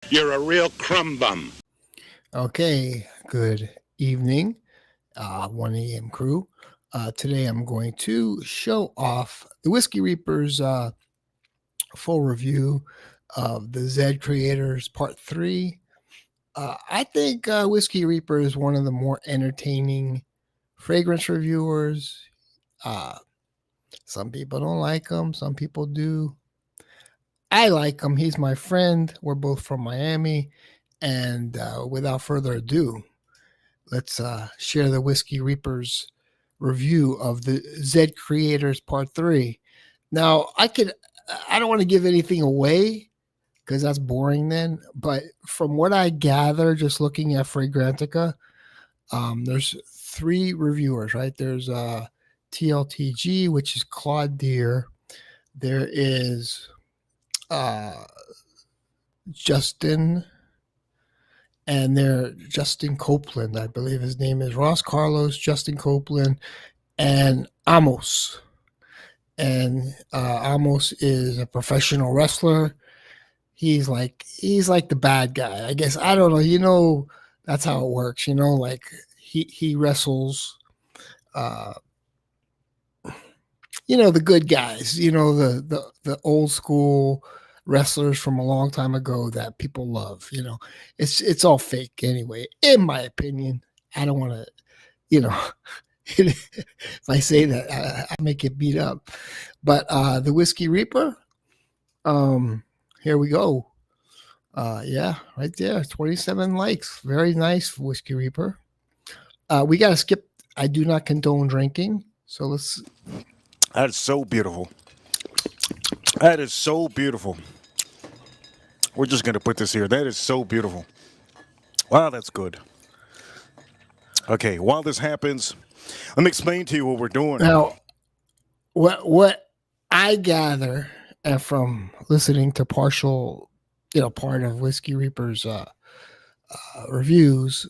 You're a real crumb bum. Okay, good evening, 1 a.m. crew. Today I'm going to show off the Whiskey Reapers full review of the Zed Creators Part 3. I think Whiskey Reaper is one of the more entertaining fragrance reviewers. Uh, some people don't like him, some people do. I like him. He's my friend. We're both from Miami. And without further ado, let's share the Whiskey Reapers review of the Zed Creators Part 3. Now, I don't want to give anything away because that's boring then, but from what I gather, just looking at Fragrantica, there's three reviewers, right? There's TLTG, which is Claude Deer. There is uh, Justin, and they're Justin Copeland, I believe his name is Ross Carlos, Justin Copeland, and Amos. And Amos is a professional wrestler. He's like the bad guy, I guess. I don't know. That's how it works. Like he wrestles. Uh, the good guys. The old school wrestlers from a long time ago that people love. It's all fake anyway, in my opinion. I don't want to, you know, if I say that, I may get beat up. But the Whiskey Reaper, here we go. Yeah, right there, 27 likes. Very nice, Whiskey Reaper. We got to skip. I do not condone drinking. So let's. That is so beautiful. That is so beautiful. We're just going to put this here. That is so beautiful. Wow, that's good. Okay, while this happens, let me explain to you what we're doing. Now, what I gather from listening to partial, part of Whiskey Reaper's reviews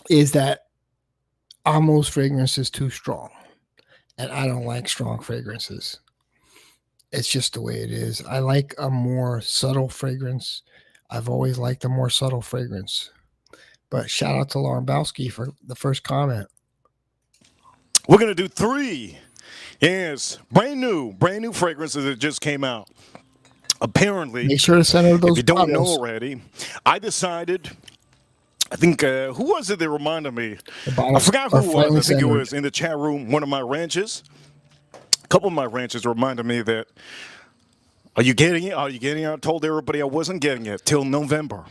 is that Amos fragrance is too strong, and I don't like strong fragrances. It's just the way it is. I like a more subtle fragrance. I've always liked a more subtle fragrance. But shout out to Lauren Bowski for the first comment. We're going to do three. Yes, brand new fragrances that just came out. Apparently, Make sure to send her those if you don't know bottles. already, I decided. I think who was it that reminded me? The I bottles forgot are who it was. finally I think it centered. was in the chat room. One of my ranches. A couple of my ranches reminded me that. Are you getting it? Are you getting it? I told everybody I wasn't getting it till November.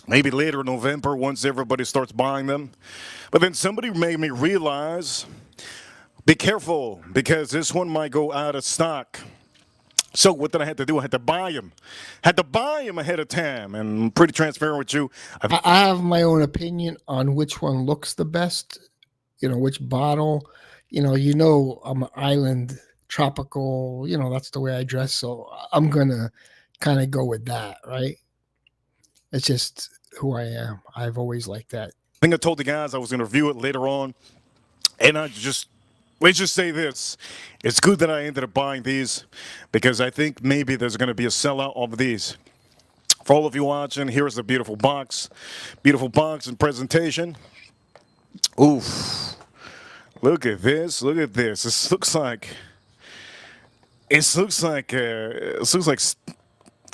Maybe later in November once everybody starts buying them. But then somebody made me realize, be careful because this one might go out of stock. So what did I have to do? I had to buy them. Had to buy them ahead of time. And I'm pretty transparent with you. I have my own opinion on which one looks the best. Which bottle. I'm an island tropical. That's the way I dress. So I'm gonna kind of go with that, right? It's just who I am. I've always liked that. I think I told the guys I was going to review it later on. And let's just say this. It's good that I ended up buying these because I think maybe there's going to be a sellout of these. For all of you watching, here's the beautiful box. Beautiful box and presentation. Oof. Look at this. Look at this. This looks like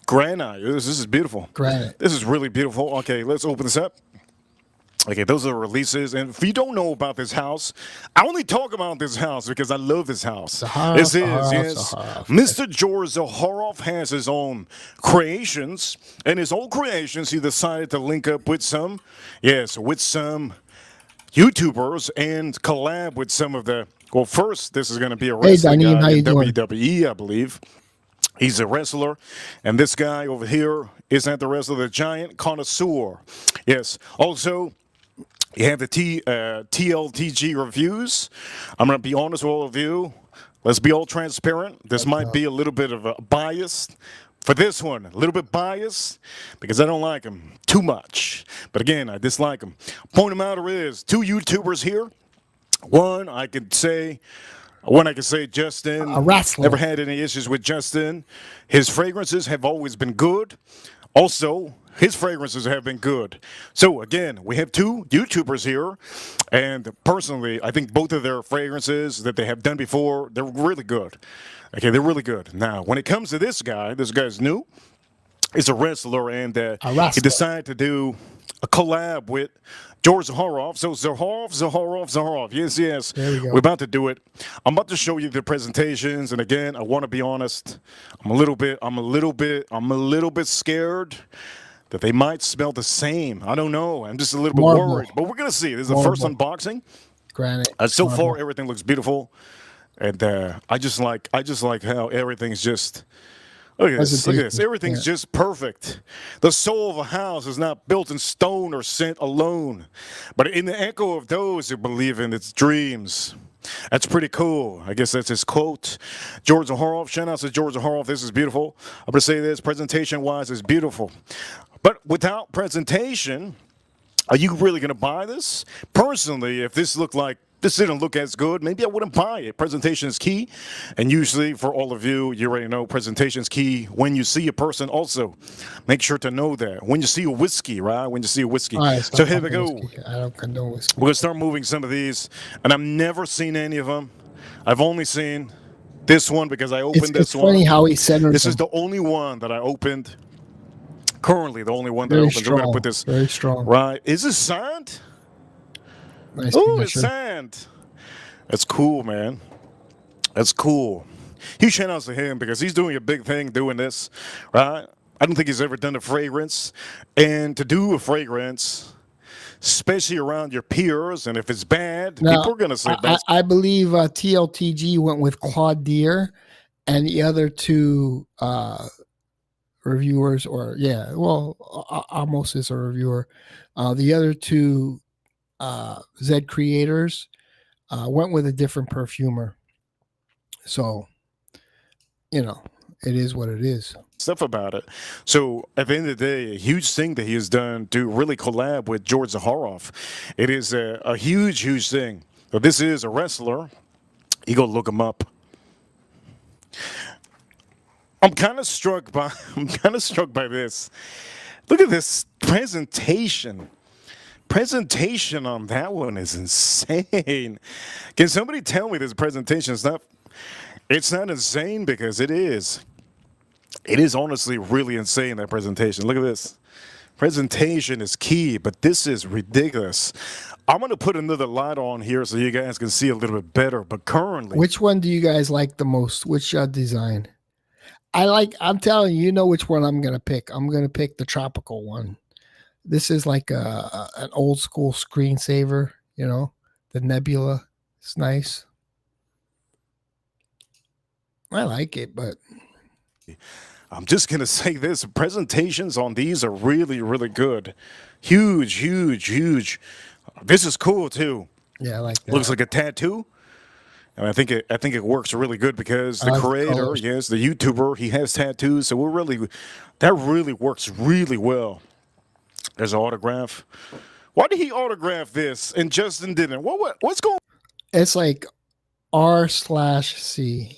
granite. This is beautiful. Granite. This is really beautiful. Okay, let's open this up. Okay, those are the releases. And if you don't know about this house, I only talk about this house because I love this house. Zaharoff, This is, Zaharoff, yes. Zaharoff. Mr. George Zaharoff has his own creations. And his own creations, he decided to link up with some YouTubers and collab with some of the. Well, first, this is going to be a wrestling Daneem, how guy you in doing? WWE, I believe. He's a wrestler, and this guy over here is not the wrestler, the giant connoisseur. Yes. Also, you have the TLTG reviews. I'm going to be honest with all of you. Let's be all transparent. This might be a little bit of a bias. For this one, a little bit biased because I don't like him too much. But again, I dislike him. Point of matter is, two YouTubers here. One, I can say Justin. A wrestler. Never had any issues with Justin. His fragrances have always been good. Also, his fragrances have been good. So again, we have two YouTubers here, and personally, I think both of their fragrances that they have done before, they're really good. Okay, they're really good. Now, when it comes to this guy's new. He's a wrestler, and A he wrestler. decided to do a collab with George Zaharoff. So Zaharoff. Yes. There we go. We're about to do it. I'm about to show you the presentations, and again, I want to be honest. I'm a little bit scared that they might smell the same. I don't know. I'm just a little bit Marble. worried, but we're gonna see. This is the first unboxing. Granite. So marble. far, everything looks beautiful, and I just like how everything's just. Look at this. Look at this. Everything's just perfect. The soul of a house is not built in stone or scent alone, but in the echo of those who believe in its dreams. That's pretty cool. I guess that's his quote. George Zaharoff. Shout out to George Zaharoff. This is beautiful. I'm going to say this. Presentation-wise, it's beautiful. But without presentation, are you really going to buy this? Personally, if this didn't look as good, maybe I wouldn't buy it. Presentation is key. And usually, for all of you, you already know presentation is key. When you see a person, also, make sure to know that. When you see a whiskey, right? When you see a whiskey. Right, so here we go. Whiskey. I don't condone whiskey. We're going to start moving some of these. And I've never seen any of them. I've only seen this one because I opened this one. It's funny how he centered This them. is the only one that I opened. Currently, the only one that Very I opened. strong. We're going to put this. Very strong. Right. Is this signed? Nice Oh, it's signature. sand. That's cool, man. That's cool. Huge shout outs to him because he's doing a big thing doing this, right? I don't think he's ever done a fragrance. And to do a fragrance, especially around your peers, and if it's bad, Now, people are going to say that's I believe TLTG went with Claude Deer, and the other two reviewers, Almost is a reviewer. The other two Zed Creators went with a different perfumer. So, it is what it is. stuff about it. So at the end of the day, a huge thing that he has done to really collab with George Zaharoff. It is a huge, huge thing. So this is a wrestler. You go look him up. I'm kind of struck by this. Look at this presentation. Presentation on that one is insane. Can somebody tell me this presentation is not? It's not insane because it is. It is honestly really insane, that presentation. Look at this. Presentation is key, but this is ridiculous. I'm going to put another light on here so you guys can see a little bit better. But currently, Which one do you guys like the most? Which design? I'm telling you, you know which one I'm going to pick. I'm going to pick the tropical one. This is like an old school screensaver, the Nebula. It's nice. I like it, but I'm just going to say this. Presentations on these are really, really good. Huge, huge, huge. This is cool, too. yeah, I like that. Looks like a tattoo. And I think it works really good because the creator, colors. yes, the YouTuber, he has tattoos. So that really works really well. There's an autograph. Why did he autograph this and Justin didn't? What's going on? It's like R/C.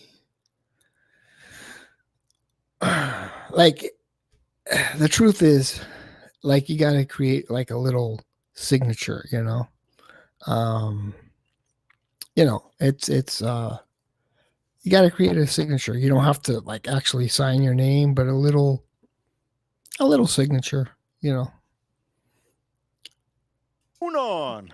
Like, the truth is, like, you got to create like a little signature, it's you got to create a signature. You don't have to like actually sign your name, but a little signature, Going on?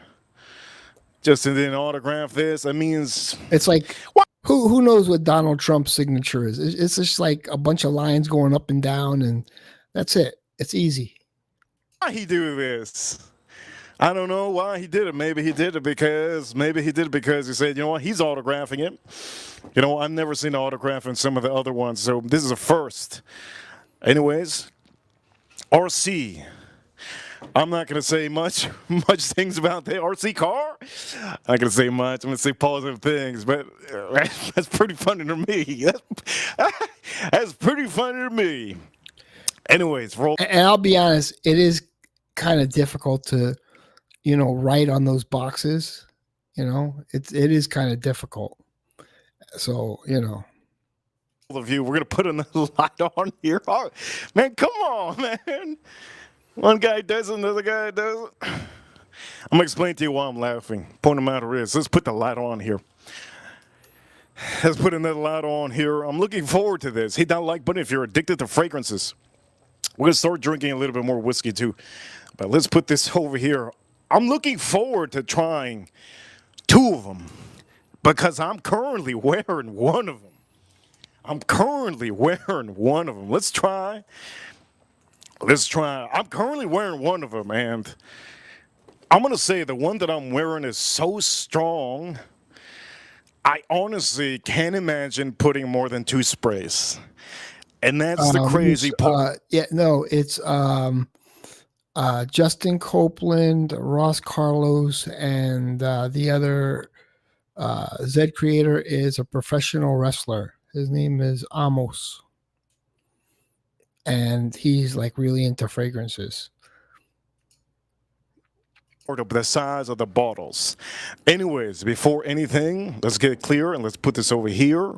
Justin didn't autograph this. That means It's like, What? who knows what Donald Trump's signature is? It's just like a bunch of lines going up and down, and that's it. It's easy. why he do this? I don't know why he did it. Maybe he did it because he said, you know what, he's autographing it. I've never seen an autograph in some of the other ones, so this is a first. Anyways, RC. I'm not going to say much things about the RC car. I'm not going to say much. I'm going to say positive things, but that's pretty funny to me. That's pretty funny to me. Anyways, roll. And I'll be honest, it is kind of difficult to, write on those boxes. It is kind of difficult. So, of you. We're gonna put another light on here. Oh, man, come on, man. One guy does it, another guy does it. I'm gonna explain to you why I'm laughing. Point of matter is, let's put the light on here. Let's put another light on here. I'm looking forward to this. Hit that like button if you're addicted to fragrances. We're gonna start drinking a little bit more whiskey too. But let's put this over here. I'm looking forward to trying two of them because I'm currently wearing one of them. I'm currently wearing one of them. Let's try. Let's try. I'm currently wearing one of them, and I'm going to say the one that I'm wearing is so strong, I honestly can't imagine putting more than 2 sprays. And that's the crazy part. Yeah, no, it's Justin Copeland, Ross Carlos, and the other Zed Creator is a professional wrestler. His name is Amos. And he's like really into fragrances. The size of the bottles. Anyways, before anything, let's get it clear and let's put this over here.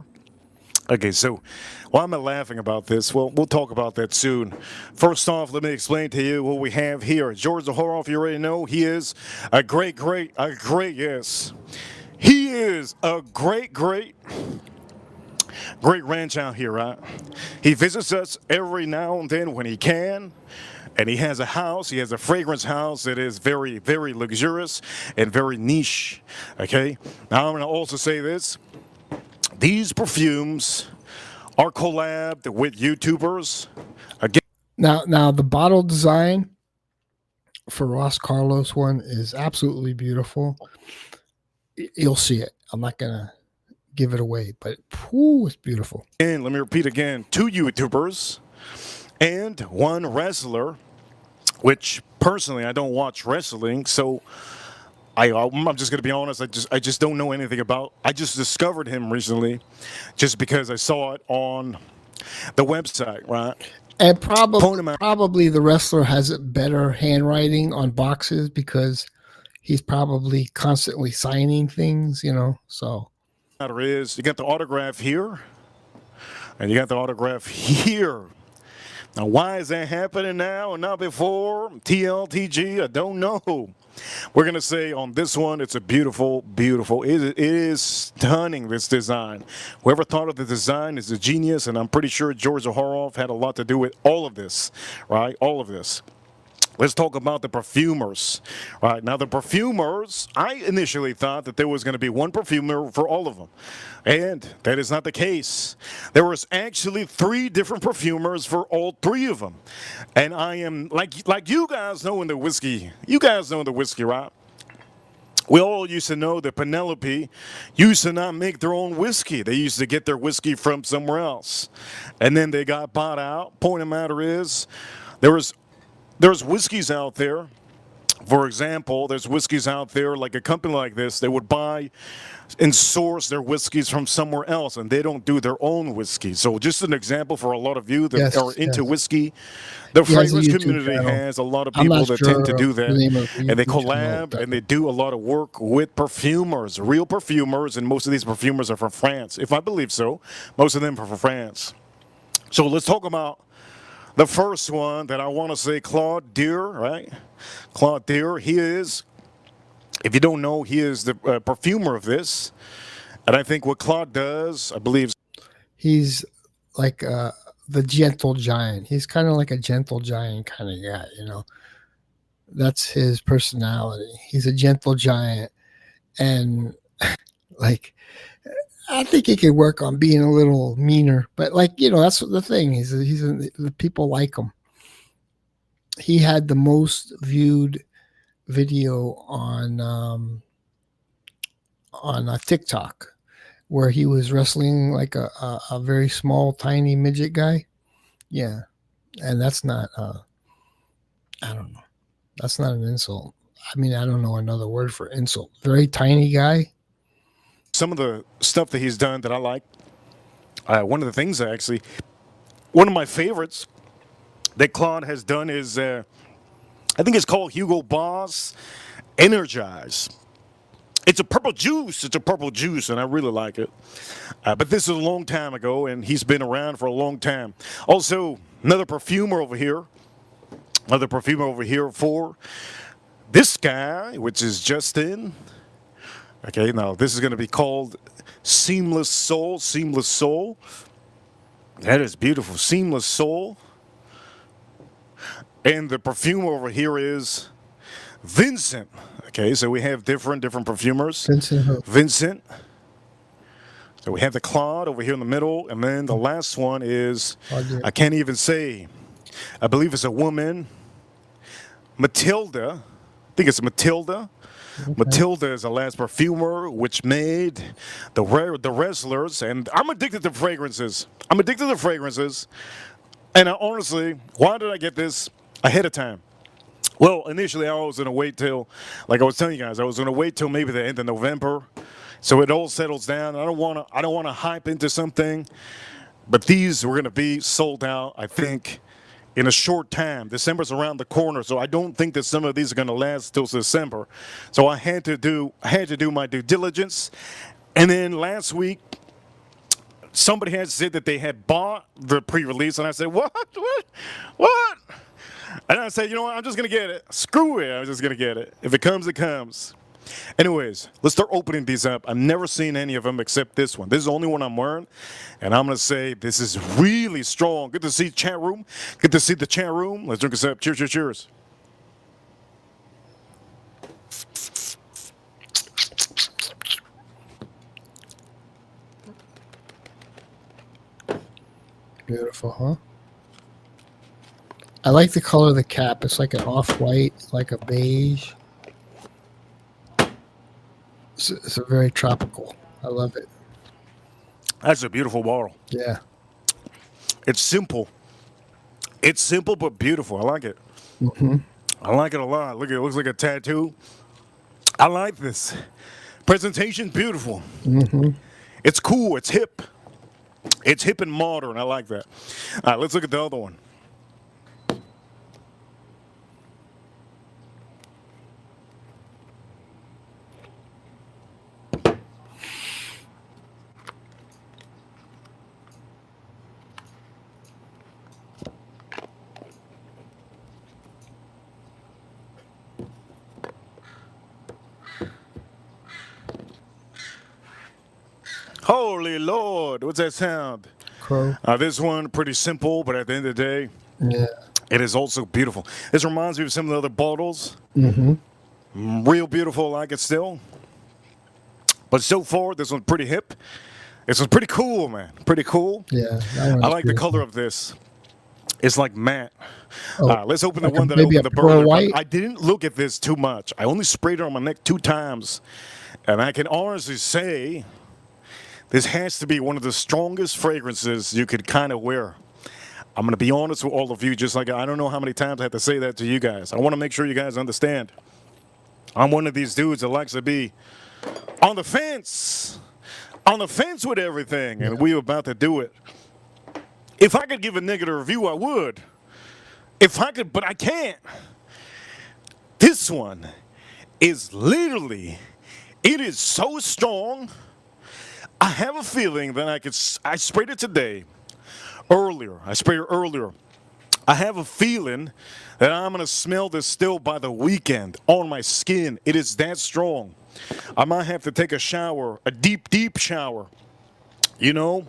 Okay, so why am I laughing about this? Well, we'll talk about that soon. First off, let me explain to you what we have here. George Zaharoff, you already know, he is a great, yes. He is a great ranch out here, right? He visits us every now and then when he can. And he has a house, he has a fragrance house that is very, very luxurious and very niche, okay? Now, I'm going to also say this. These perfumes are collabed with YouTubers. Again, now the bottle design for Ross Carlos one is absolutely beautiful. You'll see it. I'm not going to give it away, but it's beautiful. And let me repeat again, 2 YouTubers and 1 wrestler, which personally I don't watch wrestling, so I'm just gonna be honest. I just don't know anything about. I just discovered him recently, just because I saw it on the website, right? And probably the wrestler has better handwriting on boxes because he's probably constantly signing things, So matter is, you got the autograph here, and you got the autograph here. Now, why is that happening now and not before? TLTG, I don't know. We're going to say on this one, it's a beautiful, it is stunning, this design. Whoever thought of the design is a genius, and I'm pretty sure George Zaharoff had a lot to do with all of this, right? All of this. Let's talk about the perfumers. Right now, the perfumers, I initially thought that there was going to be one perfumer for all of them. And that is not the case. There was actually 3 different perfumers for all 3 of them. And I am, like you guys know in the whiskey, right? We all used to know that Penelope used to not make their own whiskey. They used to get their whiskey from somewhere else. And then they got bought out. Point of the matter is, there's whiskeys out there. For example, there's whiskeys out there like a company like this. They would buy and source their whiskeys from somewhere else, and they don't do their own whiskey. So just an example for a lot of you that are into whiskey. The fragrance community has a lot of people that tend to do that, and they collab and they do a lot of work with perfumers, real perfumers, and most of these perfumers are from France. If I believe so, most of them are from France. So let's talk about the first one that I want to say, Claude Deer, right? Claude Deer, he is, if you don't know, he is the perfumer of this. And I think what Claude does, I believe, he's like the gentle giant. He's kind of like a gentle giant kind of guy, That's his personality. He's a gentle giant. And like, I think he could work on being a little meaner, but that's the thing. The people like him. He had the most viewed video on TikTok, where he was wrestling like a very small, tiny midget guy. Yeah, and that's not. I don't know. That's not an insult. I mean, I don't know another word for insult. Very tiny guy. Some of the stuff that he's done that I like. One of the things actually, one of my favorites that Claude has done is, I think it's called Hugo Boss Energize. It's a purple juice. It's a purple juice, and I really like it. But this is a long time ago, and he's been around for a long time. Also, another perfumer over here. Another perfumer over here for this guy, which is Justin. Okay, now this is going to be called Seamless Soul. Seamless Soul. That is beautiful. Seamless Soul. And the perfumer over here is Vincent. Okay, so we have different perfumers. Vincent who? Vincent. So we have the Claude over here in the middle, and then the last one is, I can't even say. I believe it's a woman, Matilda. I think it's Matilda. Okay. Matilda is the last perfumer which made the wrestlers, and I'm addicted to fragrances. And honestly, why did I get this ahead of time? Well, initially I was going to wait till, like I was telling you guys, I was going to wait till maybe the end of November, so it all settles down. I don't want to hype into something, but these were going to be sold out, I think, in a short time. December's around the corner, so I don't think that some of these are going to last till December. So I had to do my due diligence, and then last week somebody had said that they had bought the pre-release, and I said, what? And I said, you know what, I'm just going to get it. Screw it, I'm just going to get it. If it comes, it comes. Anyways, let's start opening these up. I've never seen any of them except this one. This is the only one I'm wearing, and I'm going to say this is really strong. Good to see chat room. Good to see the chat room. Let's drink this up. Cheers, cheers, cheers. Beautiful, huh? I like the color of the cap. It's like an off-white, like a beige. It's a very tropical. I love it. That's a beautiful bottle. Yeah. It's simple. It's simple but beautiful. I like it. Mm-hmm. I like it a lot. Look, it looks like a tattoo. I like this. Presentation, beautiful. Mm-hmm. It's cool. It's hip. It's hip and modern. I like that. All right, let's look at the other one. Holy Lord, what's that sound? Crow. This one, pretty simple, but at the end of the day, yeah, it is also beautiful. This reminds me of some of the other bottles. Mm-hmm. Real beautiful, like it still. But so far, this one's pretty hip. This one's pretty cool, man. Pretty cool. Yeah. I like the color of this. It's like matte. Oh, Let's open like the one that I maybe opened the a pearl burger. white? I didn't look at this too much. I only sprayed it on my neck 2 times. And I can honestly say this has to be one of the strongest fragrances you could kind of wear. I'm going to be honest with all of you, just like I don't know how many times I have to say that to you guys. I want to make sure you guys understand. I'm one of these dudes that likes to be on the fence with everything, and we're about to do it. If I could give a negative review, I would. If I could, but I can't. This one is literally, it is so strong. I have a feeling that I sprayed it today, earlier. I sprayed it earlier. I have a feeling that I'm going to smell this still by the weekend on my skin. It is that strong. I might have to take a shower, a deep, deep shower. You know?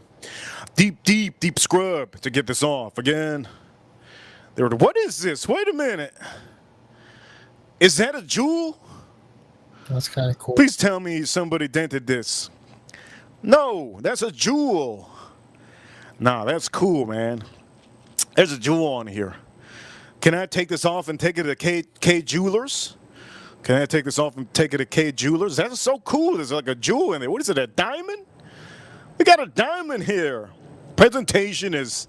Deep, deep, deep scrub to get this off. Again, what is this? Wait a minute. Is that a jewel? That's kind of cool. Please tell me somebody dented this. No, that's a jewel. Nah, that's cool, man. There's a jewel on here. Can I take this off and take it to K Jewelers? Can I take this off and take it to K Jewelers? That's so cool. There's like a jewel in there. What is it, a diamond? We got a diamond here. Presentation is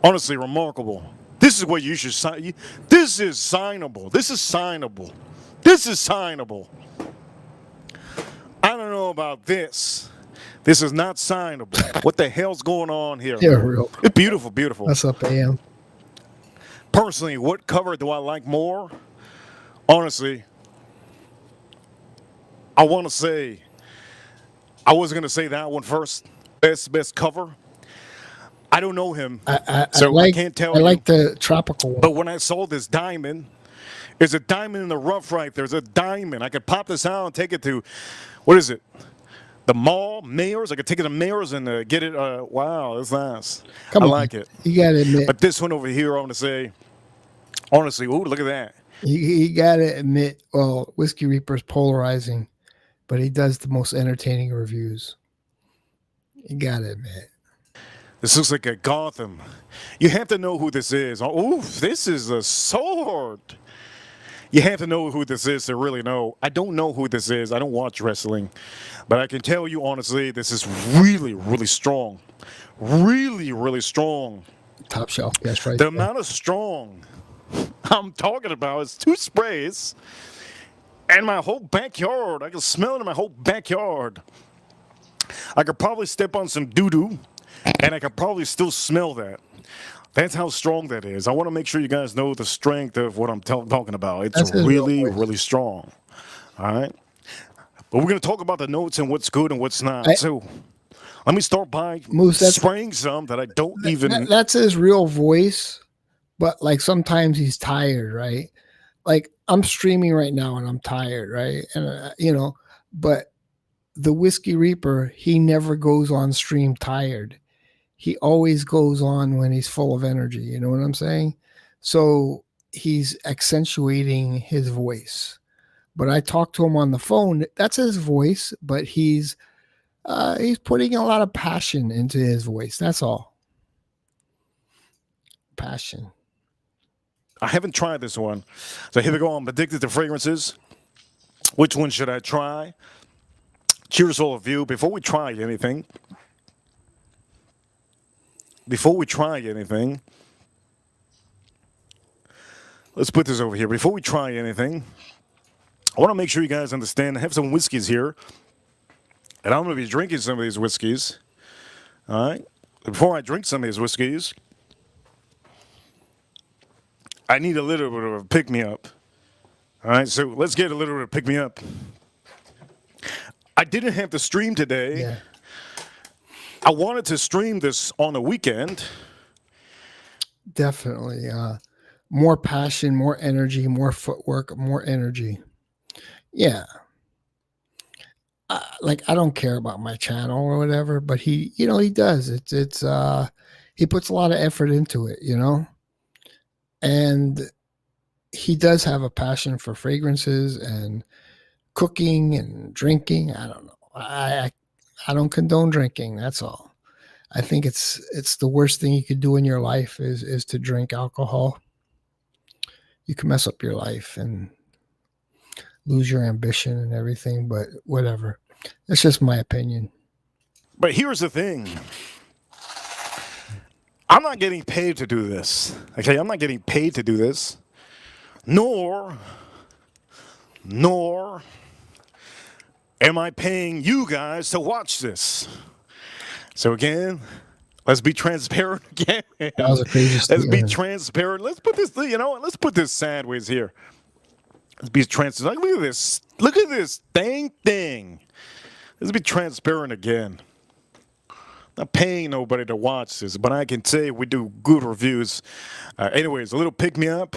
honestly remarkable. This is what you should sign. This is signable. This is signable. This is signable. I don't know about this. This is not signable. What the hell's going on here? Yeah, real. It's beautiful, beautiful. What's up, AM? Personally, what cover do I like more? Honestly, I want to say, I was going to say that one first. Best cover. I don't know him, I so I like can't tell I you. like the tropical one. But when I saw this diamond, there's a diamond in the rough right there. There's a diamond. I could pop this out and take it to, what is it? The mall, Mayors. I could take it to Mayors and get it. Wow, that's nice. Come I on, like it. you gotta admit. But this one over here, I want to say, honestly, ooh, look at that. You gotta admit. Well, Whiskey Reaper's polarizing, but he does the most entertaining reviews. You gotta admit. This looks like a Gotham. You have to know who this is. Oh, this is a sword. You have to know who this is to really know. I don't know who this is. I don't watch wrestling. But I can tell you honestly, this is really, really strong. Really, really strong. Top shelf, yes, right. The there. amount of strong I'm talking about is 2 sprays and my whole backyard. I can smell it in my whole backyard. I could probably step on some doo-doo and I could probably still smell that. That's how strong that is. I want to make sure you guys know the strength of what I'm talking about. It's That's his real really, voice. really strong. All right. But we're going to talk about the notes and what's good and what's not. So let me start by Moose, spraying some that I don't even. That's his real voice, but like sometimes he's tired, right? Like I'm streaming right now and I'm tired, right? And but the Whiskey Reaper, he never goes on stream tired. He always goes on when he's full of energy. You know what I'm saying? So he's accentuating his voice. But I talk to him on the phone. That's his voice, but he's putting a lot of passion into his voice. That's all. Passion. I haven't tried this one. So here we go. I'm addicted to fragrances. Which one should I try? Cheers, all of you. Before we try anything, let's put this over here. Before we try anything, I want to make sure you guys understand. I have some whiskeys here, and I'm going to be drinking some of these whiskeys. All right? Before I drink some of these whiskeys, I need a little bit of a pick-me-up. All right? So let's get a little bit of pick-me-up. I didn't have to stream today. Yeah. I wanted to stream this on the weekend. Definitely. More passion, more energy, more footwork, more energy. Yeah. Like I don't care about my channel or whatever, but he does. He puts a lot of effort into it, and he does have a passion for fragrances and cooking and drinking. I don't know. I don't condone drinking. That's all. I think it's the worst thing you could do in your life is to drink alcohol. You can mess up your life and lose your ambition and everything, but whatever. That's just my opinion. But here's the thing. I'm not getting paid to do this. Okay, I'm not getting paid to do this. Nor am I paying you guys to watch this. So again, let's be transparent again. That was a crazy Let's statement. be transparent. Let's put this, let's put this sideways here. Let's be transparent. Look at this. Look at this dang thing. Let's be transparent again. Not paying nobody to watch this, but I can say we do good reviews. Anyways, a little pick-me-up.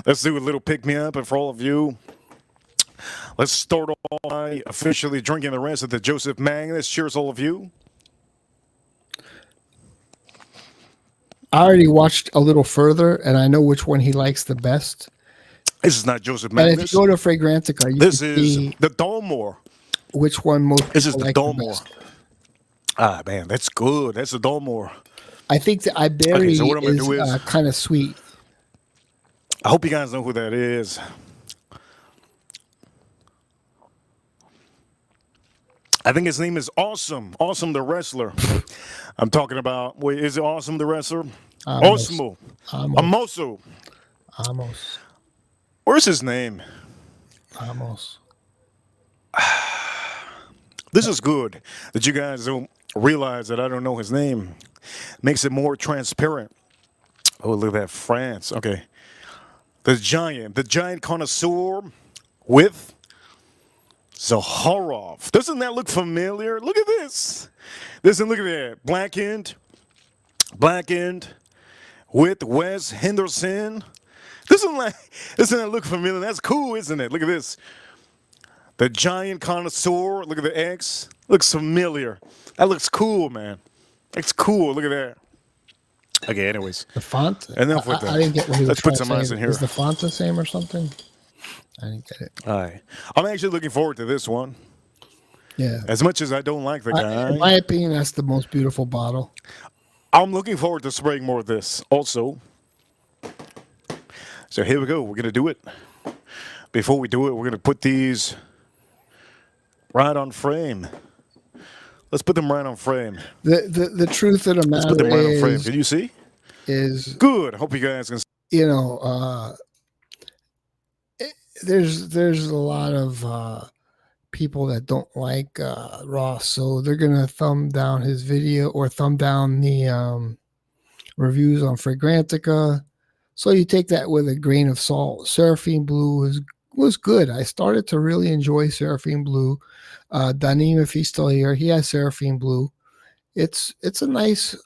Let's do a little pick-me-up, and for all of you, let's start off by officially drinking the rest of the Joseph Magnus. Cheers, all of you. I already watched a little further, and I know which one he likes the best. This is not Joseph And Magnus. if you go to Fragrantica, you This can is see the Dalmore. which one most This is people the like the Dalmore. best. Ah, man, that's good. That's the Dalmore. I think the Iberia Okay, so what I'm gonna do is is- kind of sweet. I hope you guys know who that is. I think his name is Awesome. Awesome the wrestler. I'm talking about, wait, is it Awesome the wrestler? Amos. Osmo. Amos. Amoso. Amos. Where's his name? Amos. This is good that you guys don't realize that I don't know his name. Makes it more transparent. Oh, look at that, France. Okay. The giant connoisseur with Zaharov. Doesn't that look familiar? Look at this. Listen, look at that. Blackened with Wes Henderson. Doesn't that look familiar? That's cool, isn't it? Look at this. The Giant Connoisseur. Look at the X. Looks familiar. That looks cool, man. It's cool. Look at that. Okay, anyways. The font? Enough with that. I didn't get what he was Let's trying put to some eyes say. in here. Is the font the same or something? I didn't get it. All right. I'm actually looking forward to this one. Yeah. As much as I don't like the guy. In my opinion, that's the most beautiful bottle. I'm looking forward to spraying more of this also. So here we go. We're going to do it. Before we do it, we're going to put these right on frame. Let's put them right on frame. The truth of the Let's put matter them right on frame. is, Can you see? Good. I hope you guys can see. You know, there's a lot of people that don't like Ross, so they're gonna thumb down his video or thumb down the reviews on Fragrantica. So you take that with a grain of salt. Seraphine Blue was good. I started to really enjoy Seraphine Blue. Danim, if he's still here, he has Seraphine Blue. It's a nice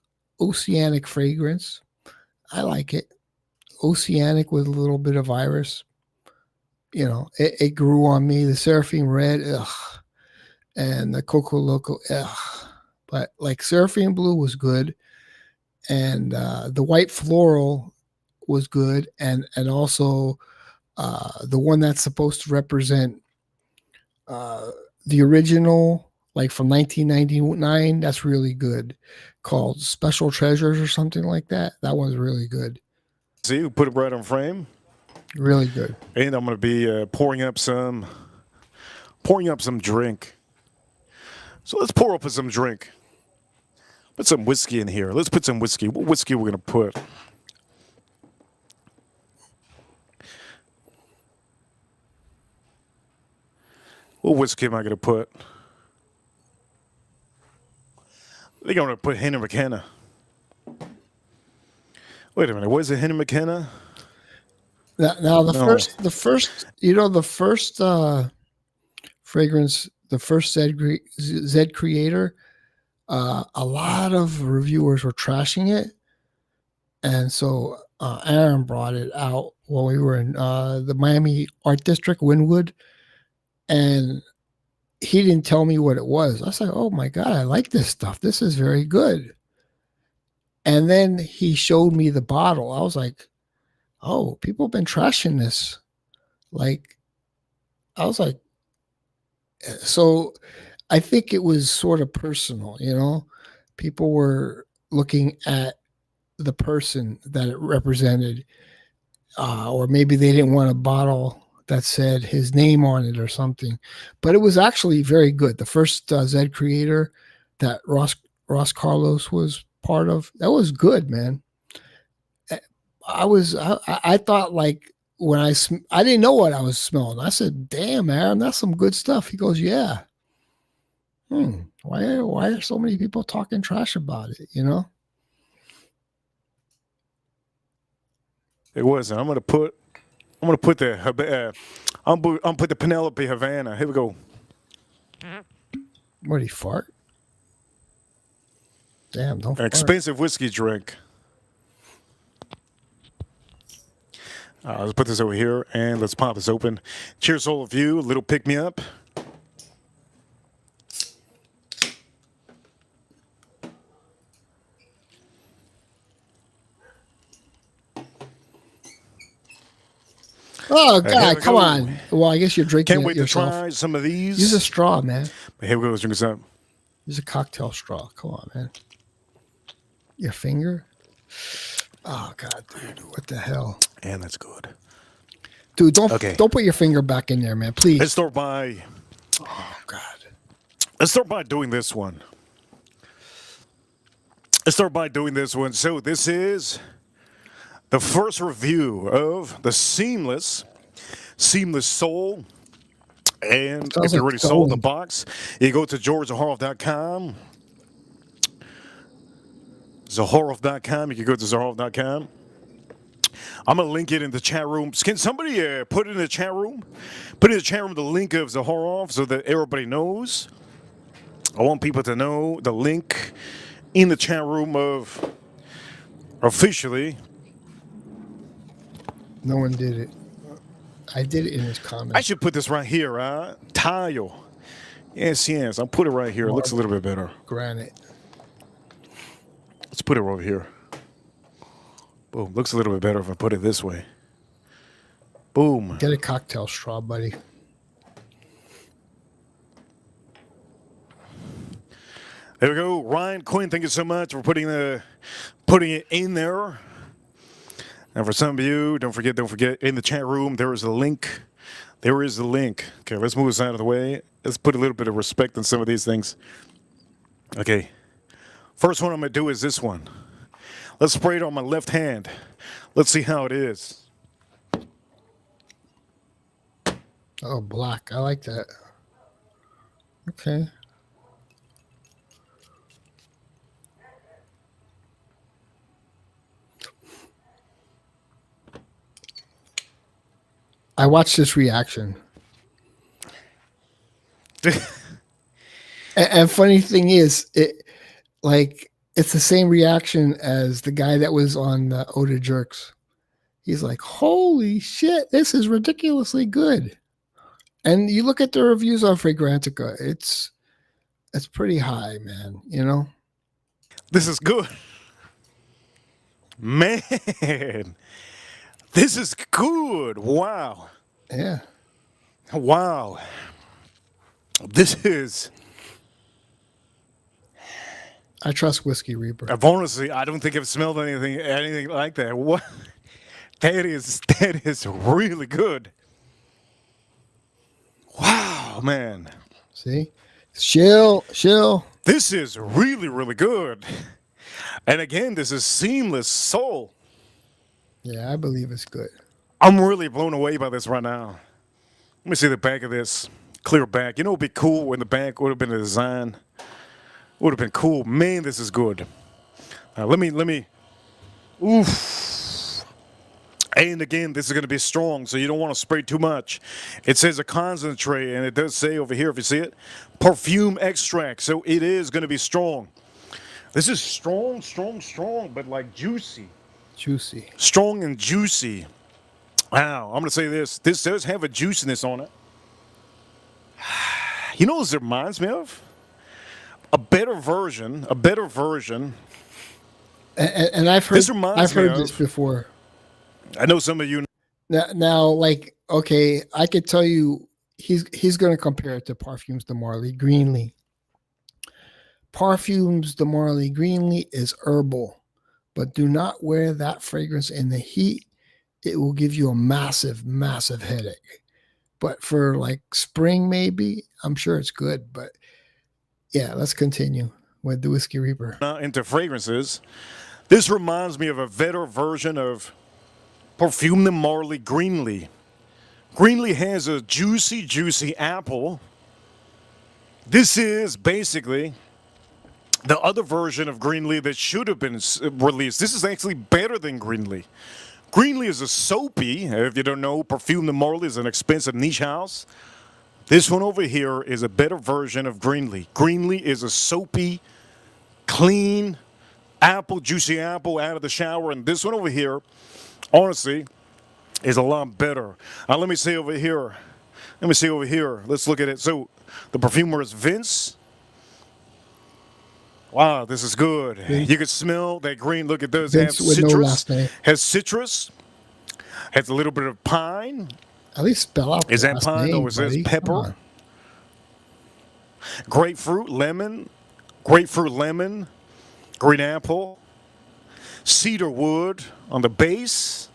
oceanic fragrance. I like it. Oceanic with a little bit of iris. You know, it grew on me. The Seraphine Red, ugh, and the Coco Loco, ugh. But like Seraphine Blue was good, and the White Floral was good, and also the one that's supposed to represent the original, like from 1999, that's really good, called Special Treasures or something like that. That one's really good. See, we put it right on frame. Really good. And I'm going to be pouring up some drink. So let's pour up some drink. Put some whiskey in here. Let's put some whiskey. What whiskey we're going to put? What whiskey am I going to put? I think I'm going to put Henry McKenna. Wait a minute. What is it, Henry McKenna? Now the first, you know, the first fragrance, the first Zed Creator, a lot of reviewers were trashing it, and so Aaron brought it out while we were in the Miami Art District, Wynwood, and he didn't tell me what it was. I was like, "Oh my god, I like this stuff. This is very good." And then he showed me the bottle. I was like, "Oh, people have been trashing this." Like, I was like, so I think it was sort of personal, you know? People were looking at the person that it represented, or maybe they didn't want a bottle that said his name on it or something. But it was actually very good. The first Zed Creator that Ross Carlos was part of, that was good, man. I thought, like, when I didn't know what I was smelling. I said, "Damn, Aaron, that's some good stuff." He goes, "Yeah." Why are so many people talking trash about it? You know? It wasn't. I'm gonna put the Penelope Havana. Here we go. What, he fart? Damn, don't An fart. expensive whiskey drink. Let's put this over here and let's pop this open. Cheers, all of you. A little pick me up. Oh Here God, we come go. on. Well, I guess you're drinking Can't it wait to yourself. try some of these. Use a straw, man. But here we go. Let's drink this up. Use a cocktail straw. Come on, man. Your finger? Oh God, dude, what the hell? And that's good. Dude, don't put your finger back in there, man. Please. Let's start by doing this one. So this is the first review of the Seamless Soul. And Sounds if you're like already sold the Soul. box, you go to georgezaharoff.com. Zaharoff.com. You can go to Zaharoff.com. I'm gonna link it in the chat room. Can somebody put it in the chat room? Put in the chat room the link of Zaharov so that everybody knows. I want people to know the link in the chat room of officially. No one did it. I did it in his comments. I should put this right here, right? Tile. Yes, yes. I'll put it right here. It looks a little bit better. Granite. Let's put it over here. Boom. Looks a little bit better if I put it this way. Boom. Get a cocktail straw, buddy. There we go. Ryan Quinn, thank you so much for putting it in there. And for some of you, don't forget, in the chat room, there is a link. There is the link. Okay, let's move this out of the way. Let's put a little bit of respect on some of these things. Okay. First one I'm going to do is this one. Let's spray it on my left hand. Let's see how it is. Oh, black. I like that. Okay. I watched this reaction. and funny thing is, it's the same reaction as the guy that was on the Oda Jerks. He's like, holy shit, this is ridiculously good. And you look at the reviews on Fragrantica, it's pretty high, man, you know? This is good. Man, this is good. Wow. Yeah. Wow. This is... I trust Whiskey Reaper. Honestly, I don't think I've smelled anything like that. What? That is really good. Wow, man. See? Chill. This is really, really good. And again, this is Seamless Soul. Yeah, I believe it's good. I'm really blown away by this right now. Let me see the back of this. Clear back. You know what would be cool when the back would have been a design? Would have been cool. Man, this is good. Let me. Oof. And again, this is going to be strong, so you don't want to spray too much. It says a concentrate, and it does say over here, if you see it, perfume extract. So it is going to be strong. This is strong, but like juicy. Juicy. Strong and juicy. Wow, I'm going to say this. This does have a juiciness on it. You know what this reminds me of? A better version. And I've heard this before. I know some of you. Now, like, okay, I could tell you, he's going to compare it to Parfums de Marly Greenly. Parfums de Marly Greenly is herbal, but do not wear that fragrance in the heat. It will give you a massive, massive headache. But for like spring, maybe, I'm sure it's good. But yeah, let's continue with the Whiskey Reaper. Into fragrances. This reminds me of a better version of Parfum de Marly Greenly. Greenly has a juicy, juicy apple. This is basically the other version of Greenly that should have been released. This is actually better than Greenly. Greenly is a soapy. If you don't know, Parfum de Marly is an expensive niche house. This one over here is a better version of Greenly. Greenly is a soapy, clean apple, juicy apple out of the shower. And this one over here, honestly, is a lot better. Let me see over here. Let's look at it. So the perfumer is Vince. Wow, this is good. Vince. You can smell that green. Look at those. Vince have citrus. No last name. Has citrus. Has a little bit of pine. At least spell out. Is that pine or is this pepper? Grapefruit, lemon, green apple, cedar wood on the base.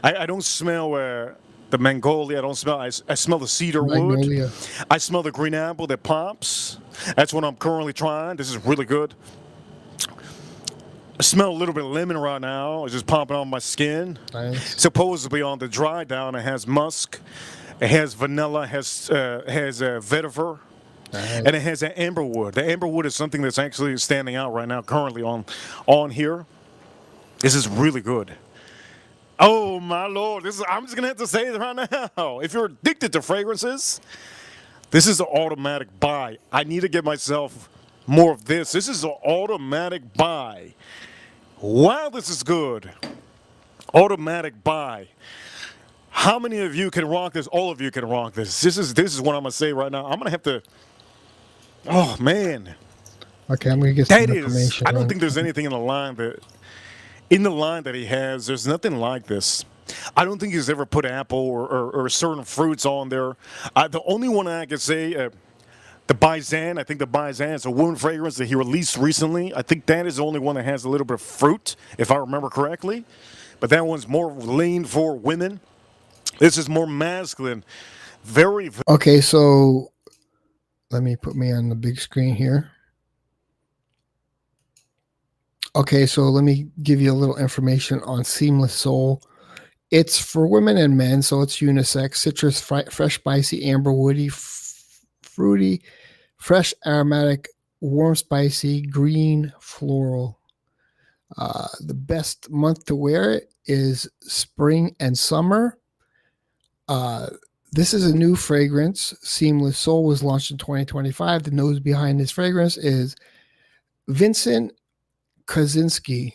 I don't smell the Magnolia. I smell the cedar wood. I smell the green apple that pops. That's what I'm currently trying. This is really good. I smell a little bit of lemon right now. It's just popping on my skin. Nice. Supposedly on the dry down, it has musk. It has vanilla. Has vetiver. Nice. And it has that amberwood. The amberwood is something that's actually standing out right now, currently on here. This is really good. Oh my lord! I'm just gonna have to say it right now. If you're addicted to fragrances, this is an automatic buy. I need to get myself more of this. This is an automatic buy. Wow, this is good. Automatic buy. How many of you can rock this? All of you can rock this. This is what I'm gonna say right now. I'm gonna have to. Oh man, Okay, I'm gonna get some that is. information. I don't think there's anything in the line that he has. There's nothing like this. I don't think he's ever put apple or certain fruits on there. The only one I could say, the Bizan. I think the Bizan is a wound fragrance that he released recently. I think that is the only one that has a little bit of fruit, if I remember correctly. But that one's more lean for women. This is more masculine. Very. Okay, so let me put me on the big screen here. Okay, so let me give you a little information on Seamless Soul. It's for women and men, so it's unisex. Citrus, fresh, spicy, amber, woody, fruity, fresh, aromatic, warm, spicy, green, floral. The best month to wear it is spring and summer. This is a new fragrance. Seamless Soul was launched in 2025. The nose behind this fragrance is Vincent Kaczynski.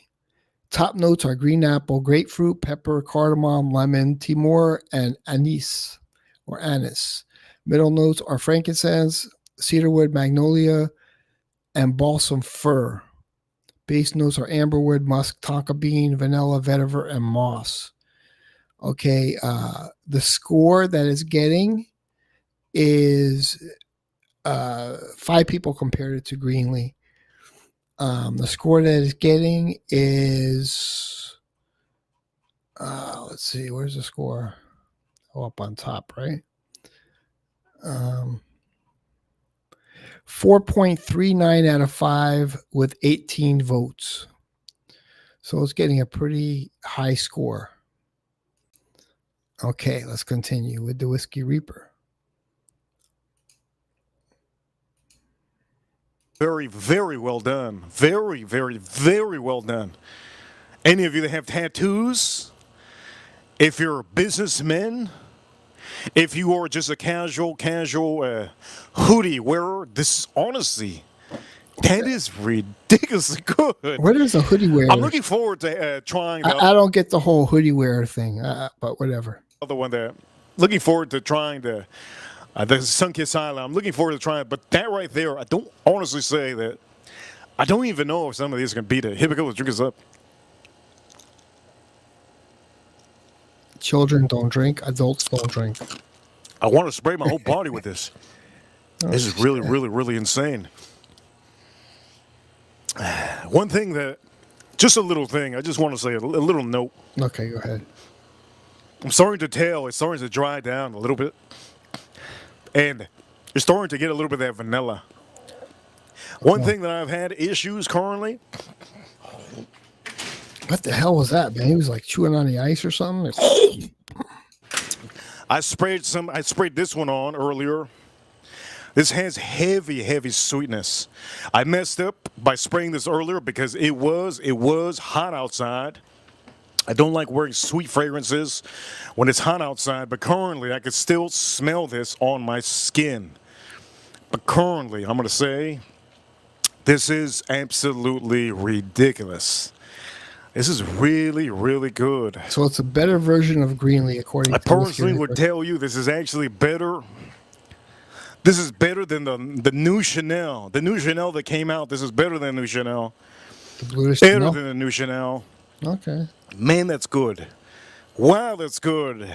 Top notes are green apple, grapefruit, pepper, cardamom, lemon, Timor, and anise or anise. Middle notes are frankincense, cedarwood, magnolia, and balsam fir. Base notes are amberwood, musk, tonka bean, vanilla, vetiver, and moss. Okay, the score that it's getting is 5 people compared it to Greenlee. The score that it's getting is, let's see, where's the score? Oh, up on top, right? 4.39 out of 5 with 18 votes. So it's getting a pretty high score. Okay, let's continue with the Whiskey Reaper. Very, very well done. Very, very, very well done. Any of you that have tattoos, if you're businessmen, if you are just a casual hoodie wearer, this honestly, that is ridiculously good. What is a hoodie wearer? I'm looking forward to trying. I don't get the whole hoodie wearer thing, but whatever. Other one that looking forward to trying the Sun-Kissed Island. I'm looking forward to trying it, but that right there, I don't honestly say that. I don't even know if some of these can beat it. Here we go. Let's drink this up. Children don't drink. Adults don't drink. I want to spray my whole body with this. This is really, really, really insane. One thing that, just a little thing, I just want to say a little note. Okay, go ahead. I'm starting to tell it's starting to dry down a little bit. And you're starting to get a little bit of that vanilla. One thing that I've had issues currently. What the hell was that, man? He was like chewing on the ice or something. I sprayed this one on earlier. This has heavy, heavy sweetness. I messed up by spraying this earlier because it was hot outside. I don't like wearing sweet fragrances when it's hot outside, but currently I could still smell this on my skin. But currently, I'm going to say, this is absolutely ridiculous. This is really, really good. So it's a better version of Greenlee, according to I personally would tell you this is actually better. This is better than the new Chanel. The new Chanel that came out, this is better than the new Chanel. The bluish Better Chanel? than the new Chanel. Okay. Man, that's good. Wow, that's good.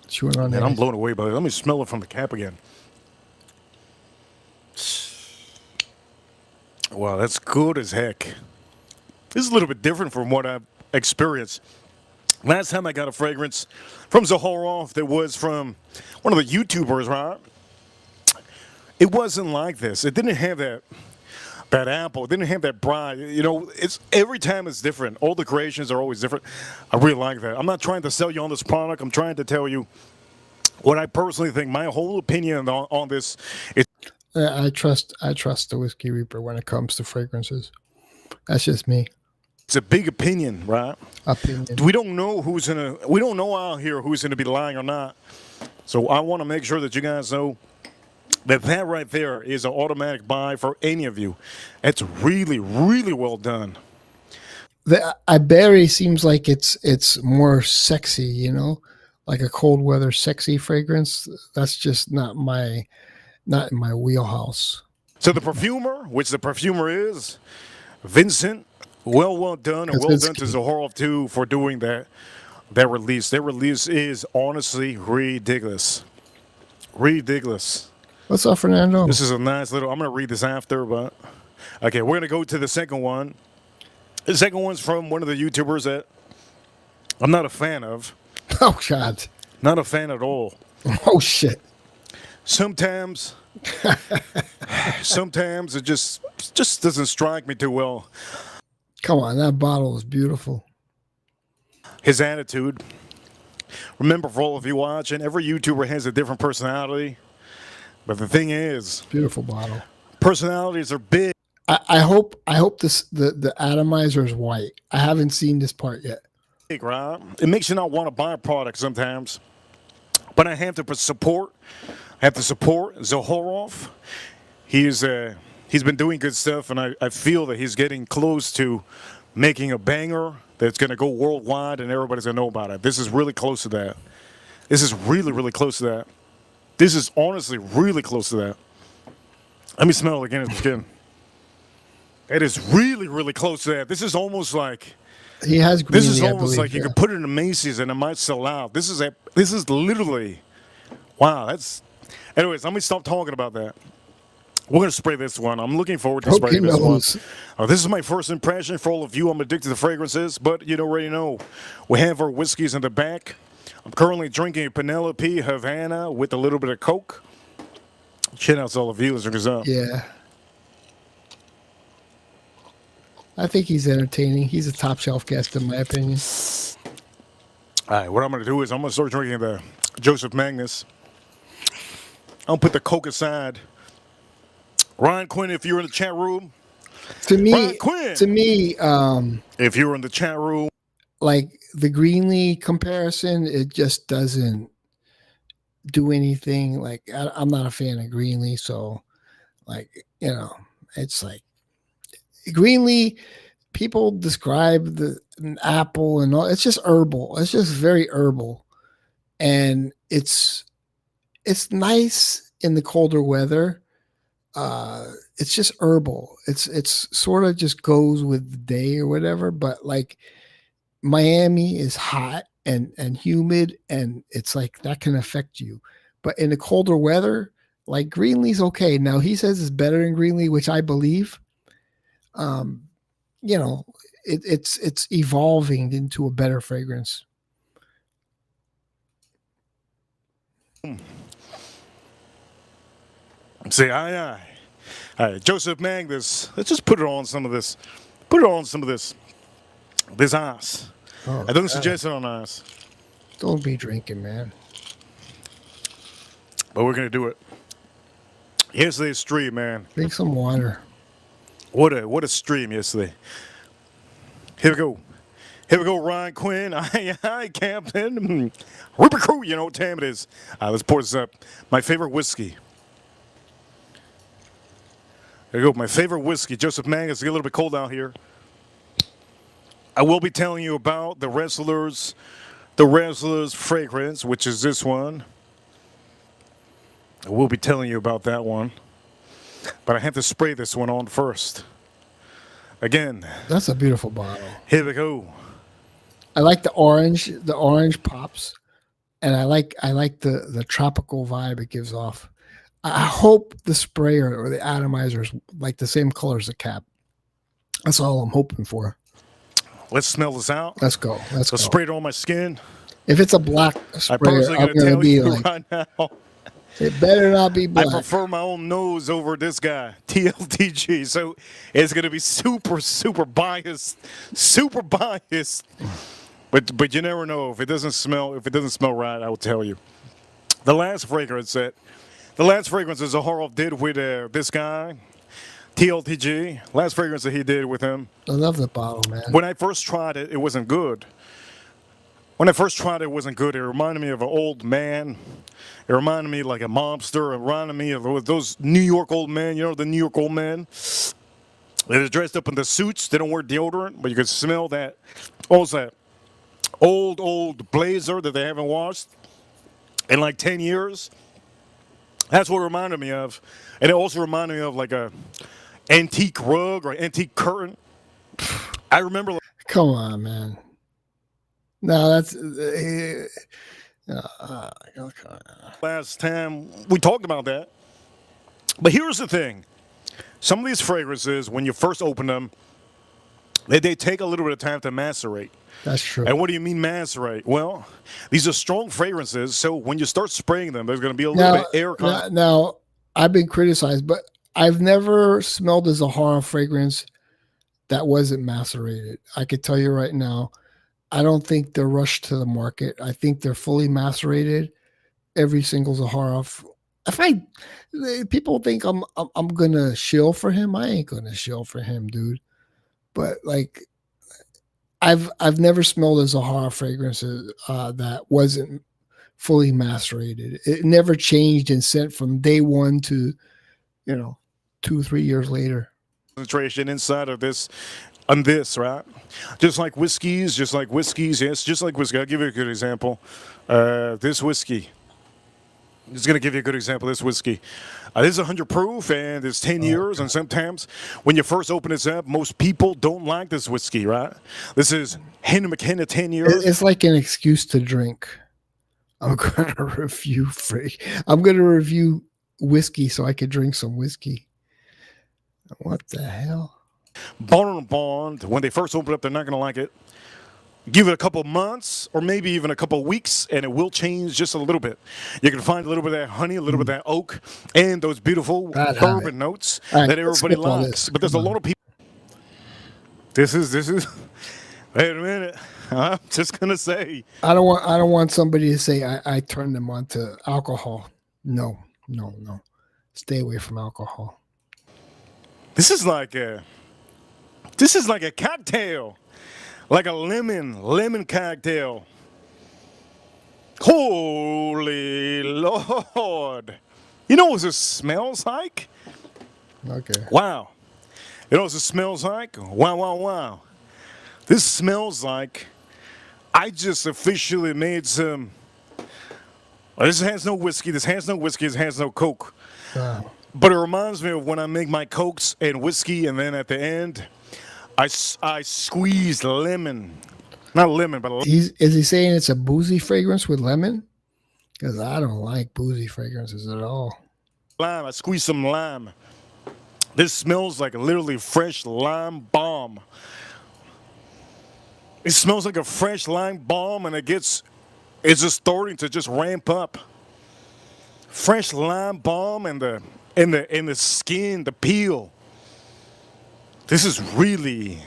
Chewing on Man, the I'm ice. blown away by it. Let me smell it from the cap again. Wow, that's good as heck. This is a little bit different from what I've experienced. Last time I got a fragrance from Zaharoff that was from one of the YouTubers, right? It wasn't like this. It didn't have that apple. It didn't have that bride. You know, it's every time it's different. All the creations are always different. I really like that. I'm not trying to sell you on this product. I'm trying to tell you what I personally think. My whole opinion on this is I trust the Whiskey Reaper when it comes to fragrances. That's just me. It's a big opinion, right? Opinion. We don't know we don't know out here who's gonna be lying or not. So I want to make sure that you guys know that right there is an automatic buy for any of you. It's really, really well done. The Iberry seems like it's more sexy, you know, like a cold weather sexy fragrance. That's just not in my wheelhouse. So the perfumer, which the perfumer is, Vincent, well done, and well done to Zaharov too for doing that release. That release is honestly ridiculous. Ridiculous. What's up, Fernando? This is a nice little. I'm gonna read this after, but okay, we're gonna go to the second one. The second one's from one of the YouTubers that I'm not a fan of. Oh God. Not a fan at all. Oh shit. Sometimes it just doesn't strike me too well. Come on, that bottle is beautiful. His attitude. Remember, for all of you watching, every YouTuber has a different personality. But the thing is, beautiful bottle. Personalities are big. I hope this the atomizer is white. I haven't seen this part yet. Right? It makes you not want to buy a product sometimes. But I have to support. Zaharov. He's been doing good stuff, and I feel that he's getting close to making a banger that's going to go worldwide, and everybody's going to know about it. This is really close to that. This is really, really close to that. This is honestly really close to that. Let me smell it again at the skin. It is really, really close to that. This is almost like he has. This is almost like you could put it in a Macy's and it might sell out. This is literally, wow. That's. Anyways, let me stop talking about that. We're gonna spray this one. I'm looking forward to spraying this one. This is my first impression for all of you. I'm addicted to fragrances, but you already know we have our whiskeys in the back. I'm currently drinking a Penelope Havana with a little bit of Coke. Shout out to all of you. Let's drink this up. Yeah. I think he's entertaining. He's a top shelf guest, in my opinion. All right, what I'm going to do is I'm going to start drinking the Joseph Magnus. I'll put the Coke aside. Ryan Quinn, if you're in the chat room. To me, if you're in the chat room. Like the Greenlee comparison, it just doesn't do anything. Like I'm not a fan of Greenlee, so like, you know, it's like Greenlee, people describe an apple and all. It's just herbal. It's just very herbal, and it's nice in the colder weather. It's just herbal. It's sort of just goes with the day or whatever. But like Miami is hot and humid, and it's like that can affect you. But in the colder weather, like Greenlee's okay. Now he says it's better than Greenlee, which I believe. You know, it's evolving into a better fragrance. Say aye. All right, Joseph Magnus. Let's just put it on some of this. Put it on some of this. This ice. Oh, I don't suggest it on ice. Don't be drinking, man. But we're gonna do it. Yesterday's stream, man. Drink some water. What a stream yesterday. Here we go. Here we go, Ryan Quinn. Aye, Captain. Ripper Crew, you know what time it is. Let's pour this up. My favorite whiskey. There you go. My favorite whiskey. Joseph Magnus. It's a little bit cold out here. I will be telling you about the wrestlers fragrance, which is this one. I will be telling you about that one. But I have to spray this one on first. Again. That's a beautiful bottle. Here we go. I like the orange. The orange pops. And I like the tropical vibe it gives off. I hope the sprayer or the atomizer is like the same color as the cap. That's all I'm hoping for. Let's smell this out. Let's go. Let's go. Spray it on my skin. If it's a black sprayer, I'm personally going to tell you like, right now. It better not be black. I prefer my own nose over this guy, TLTG. So it's going to be super, super biased. Super biased. But you never know. If it doesn't smell right, I will tell you. The last fragrance that Zaharov did with this guy, TLTG, last fragrance that he did with him. I love the bottle, man. When I first tried it, it wasn't good. When I first tried it, it wasn't good. It reminded me of an old man. It reminded me like a mobster. It reminded me of those New York old men. You know, the New York old men. They're dressed up in the suits. They don't wear deodorant, but you can smell that. What was that? Old blazer that they haven't washed in like 10 years. That's what it reminded me of. And it also reminded me of like a antique rug or antique curtain. I remember. Come on, man. No, that's Last time we talked about that. But here's the thing. Some of these fragrances, when you first open them, they take a little bit of time to macerate. That's true. And what do you mean macerate? Well, these are strong fragrances, so when you start spraying them, there's going to be a little bit of air contact. Now, I've been criticized, but I've never smelled a Zahara fragrance that wasn't macerated. I could tell you right now, I don't think they're rushed to the market. I think they're fully macerated. Every single Zahara. People think I'm gonna shill for him. I ain't gonna shill for him, dude. But like, I've never smelled a Zahara fragrance that wasn't fully macerated. It never changed in scent from day one to 2-3 years later. Concentration inside of this. On this, right? Just like whiskeys, yes, just like whiskey. I'll give you a good example. This whiskey. I'm just going to give you a good example. This whiskey. This is 100 proof, and it's 10 years. And sometimes when you first open this up, most people don't like this whiskey, right? This is Hannah McKenna 10 years. It's like an excuse to drink. I'm going to review whiskey so I could drink some whiskey. What the hell? Bond, when they first open up, they're not going to like it. Give it a couple months or maybe even a couple weeks, and it will change just a little bit. You can find a little bit of that honey, a little bit of that oak, and those beautiful bourbon notes that everybody likes. But there's a lot of people. This is. Wait a minute. I'm just gonna say. I don't want somebody to say I turned them on to alcohol. No. Stay away from alcohol. This is like a cocktail, like a lemon cocktail. Holy Lord! You know what this smells like? Okay. Wow. You know what this smells like? Wow. This smells like I just officially made some. This has no whiskey. This has no Coke. Wow. But it reminds me of when I make my Cokes and whiskey, and then at the end, I squeeze lemon. Not lemon, but is he saying it's a boozy fragrance with lemon? Because I don't like boozy fragrances at all. lime. I squeeze some lime. This smells like literally fresh lime balm. It smells like a fresh lime balm, and it's just starting to just ramp up. Fresh lime balm and the skin, the peel. This is really.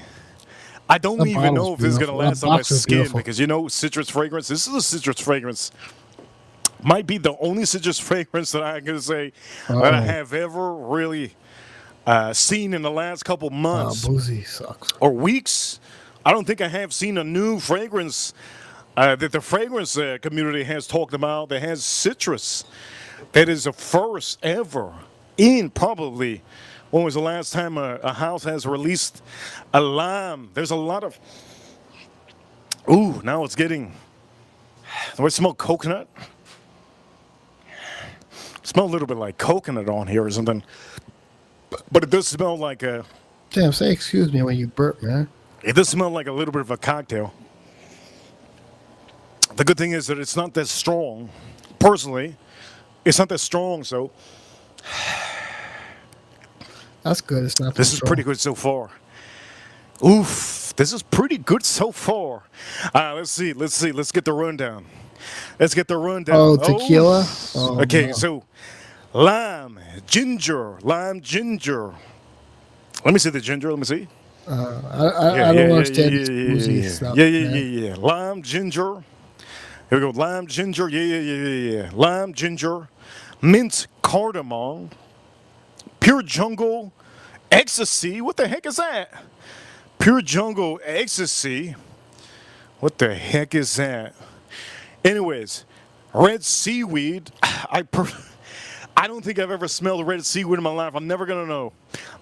I don't even know if this is gonna last on my skin because citrus fragrance. This is a citrus fragrance. Might be the only citrus fragrance that I'm gonna say that I have ever really seen in the last couple months boozy sucks. or weeks. I don't think I have seen a new fragrance that the fragrance community has talked about that has citrus. That is the first ever in probably. When was the last time a house has released a lime? There's a lot of. Ooh, now it's getting. Do I smell coconut? Smell a little bit like coconut on here or something. But it does smell like a. Damn, say excuse me when you burp, man. It does smell like a little bit of a cocktail. The good thing is that it's not that strong. Personally, it's not that strong, so. That's good. It's not. This is pretty good so far. Oof, this is pretty good so far. Let's see. Let's get the rundown. Oh, tequila. Oh, okay, no. so lime, ginger. Let me see the ginger. Let me see. I don't understand this boozy stuff. Yeah. Lime, ginger. Here we go. Lime, ginger. Yeah. Lime, ginger, mint, cardamom, pure jungle, Ecstasy? What the heck is that? Pure Jungle Ecstasy? What the heck is that? Anyways, red seaweed. I don't think I've ever smelled red seaweed in my life. I'm never gonna know.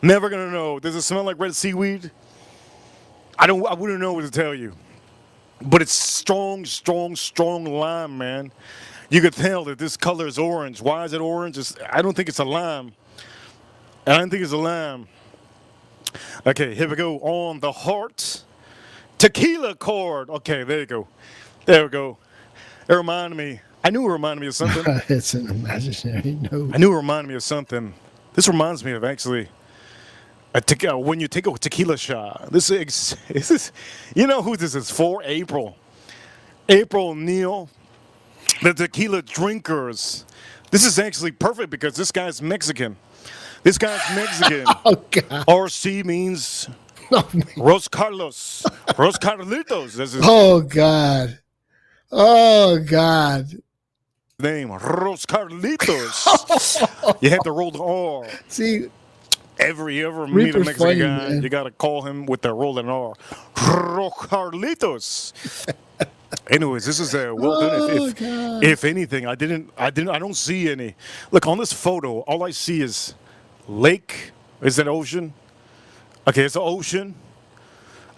Never gonna know. Does it smell like red seaweed? I wouldn't know what to tell you. But it's strong, strong, strong lime, man. You could tell that this color is orange. Why is it orange? I don't think it's a lime. I don't think it's a lime. Okay, here we go. On the heart. Tequila cord. Okay, there you go. There we go. It reminded me. I knew it reminded me of something. It's an imaginary note. I knew it reminded me of something. This reminds me of actually when you take a tequila shot. This is, you know who this is for? April. April Neal, the tequila drinkers. This is actually perfect because this guy's Mexican. This guy's Mexican. Oh, God. RC means Ros Carlos. Ros Carlitos. This is Oh, God. Oh, God. name. Ros Carlitos. You have to roll the R. See, Every meet a Reaper's Mexican funny, guy, man. you gotta call him with the rolling R. Ros Carlitos. Anyways, this is well done. Oh, God. If anything, I don't see any. Look on this photo. All I see is lake. Is that ocean? Okay, it's the ocean.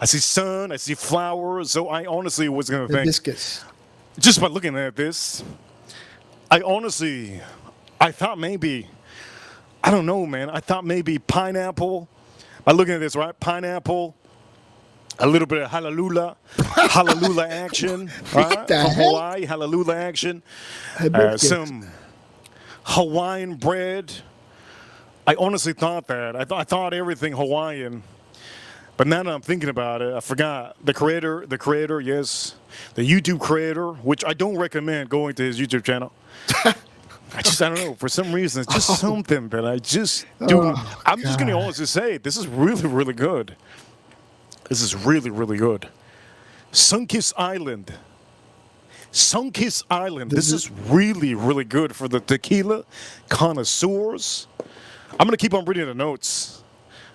I see sun. I see flowers. So I honestly was gonna think, hibiscus. just by looking at this, I thought maybe, I don't know, man. I thought maybe pineapple. By looking at this, right? Pineapple. A little bit of hallelujah action, right? the From heck? Hawaii, hallelujah action. Hibiscus. Some Hawaiian bread. I honestly thought that. I thought everything Hawaiian. But now that I'm thinking about it, I forgot. The creator, yes. The YouTube creator, which I don't recommend going to his YouTube channel. I don't know. For some reason, it's just something that I just do. Oh, I'm just going to God. honestly say, this is really, really good. This is really, really good. Sunkiss Island. Sunkiss Island. This is really, really good for the tequila connoisseurs. I'm going to keep on reading the notes.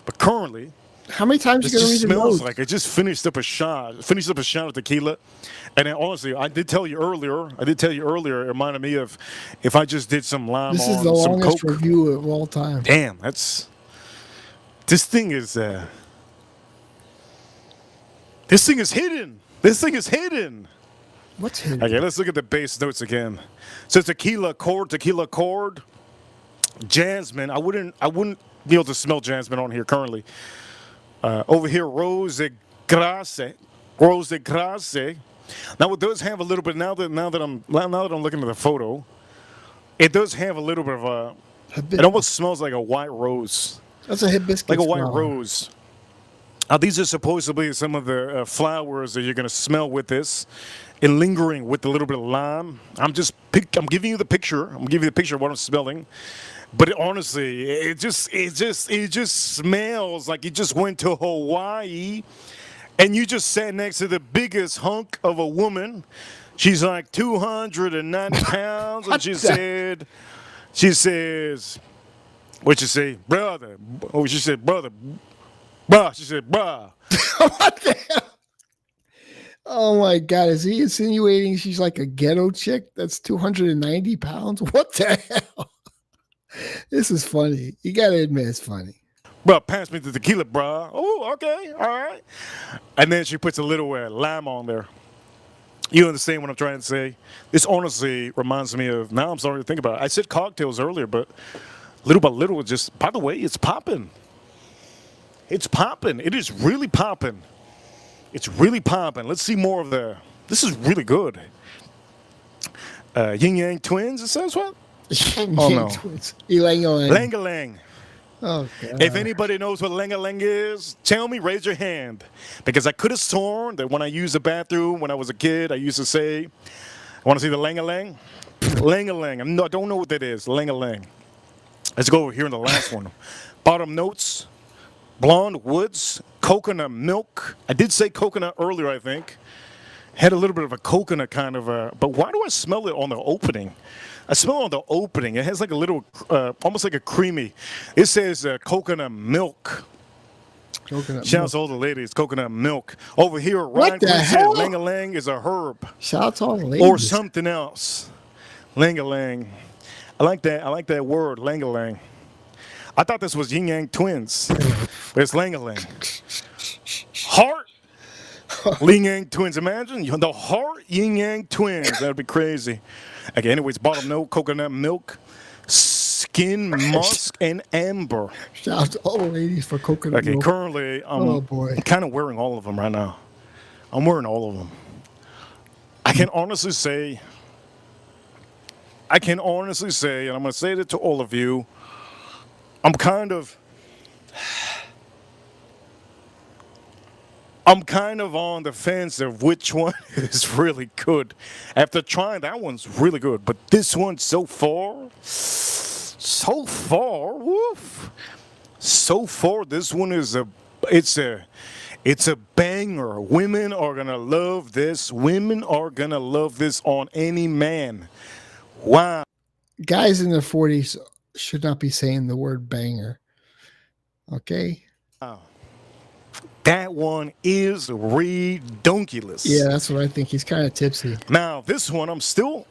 But currently, How many times this you gonna just read the smells notes? like I just finished up a shot of tequila. And then honestly, I did tell you earlier, it reminded me of if I just did some lime This on is the some longest Coke. review of all time. Damn, this thing is hidden. This thing is hidden. What's hidden? Okay, let's look at the base notes again. So tequila cord, jasmine. I wouldn't be able to smell jasmine on here currently. Over here, rose de grace. Now it does have a little bit. Now that I'm looking at the photo, it does have a little bit of a. It almost smells like a white rose, That's a hibiscus. like a white flower. rose. Now these are supposedly some of the flowers that you're gonna smell with this, and lingering with a little bit of lime. I'm giving you the picture. I'm giving you the picture of what I'm smelling. But honestly, it just smells like you just went to Hawaii and you just sat next to the biggest hunk of a woman. She's like 290 pounds, and she says, what'd she say? Brother. Oh, she said, brother. Bruh. She said, bruh. What the hell? Oh my God! Is he insinuating she's like a ghetto chick that's 290 pounds? What the hell? This is funny. You gotta admit it's funny. Bruh, pass me the tequila, bruh. Oh, okay, all right. And then she puts a little lime on there. You understand what I'm trying to say? This honestly reminds me of, now I'm starting to think about it. I said cocktails earlier, but little by little, just, by the way, it's popping. It's popping. It is really popping. It's really popping. Let's see more of this is really good. Yin Yang Twins, it says what? Oh, no. Elang. Lang-a-lang. Oh, God. If anybody knows what lang-a-lang is, tell me, raise your hand. Because I could have sworn that when I used the bathroom when I was a kid, I used to say, I want to see the lang-a-lang? Lang-a-lang. I don't know what that is. Lang-a-lang. Let's go over here in the last one. Bottom notes. Blonde woods. Coconut milk. I did say coconut earlier, I think. Had a little bit of a coconut kind of but why do I smell it on the opening? I smell it on the opening. It has like a little, almost like a creamy. It says coconut milk. Coconut Shout out milk. to all the ladies. Coconut milk. Over here, What Ryan the Quinn said hell? ling-a-ling is a herb Shout out to all the or ladies. something else. Ling-a-ling. I like that. I like that word, ling-a-ling. I thought this was yin yang twins, but it's ling-a-ling. Heart yin yang twins. Imagine the heart yin yang twins. That'd be crazy. Okay. Anyways, bottom note: coconut milk, skin musk, and amber. Shout out to all the ladies for coconut Okay. milk. Currently, Oh, boy. I'm kind of wearing all of them right now. I'm wearing all of them. I can honestly say, and I'm going to say it to all of you, I'm kind of on the fence of which one is really good. After trying that one's really good, but this one so far, woof. So far, this one is it's a banger. Women are gonna love this. Women are gonna love this on any man. Wow. Guys in their 40s should not be saying the word banger. Okay? That one is redonkulous. Yeah, that's what I think. He's kind of tipsy. Now, this one, I'm still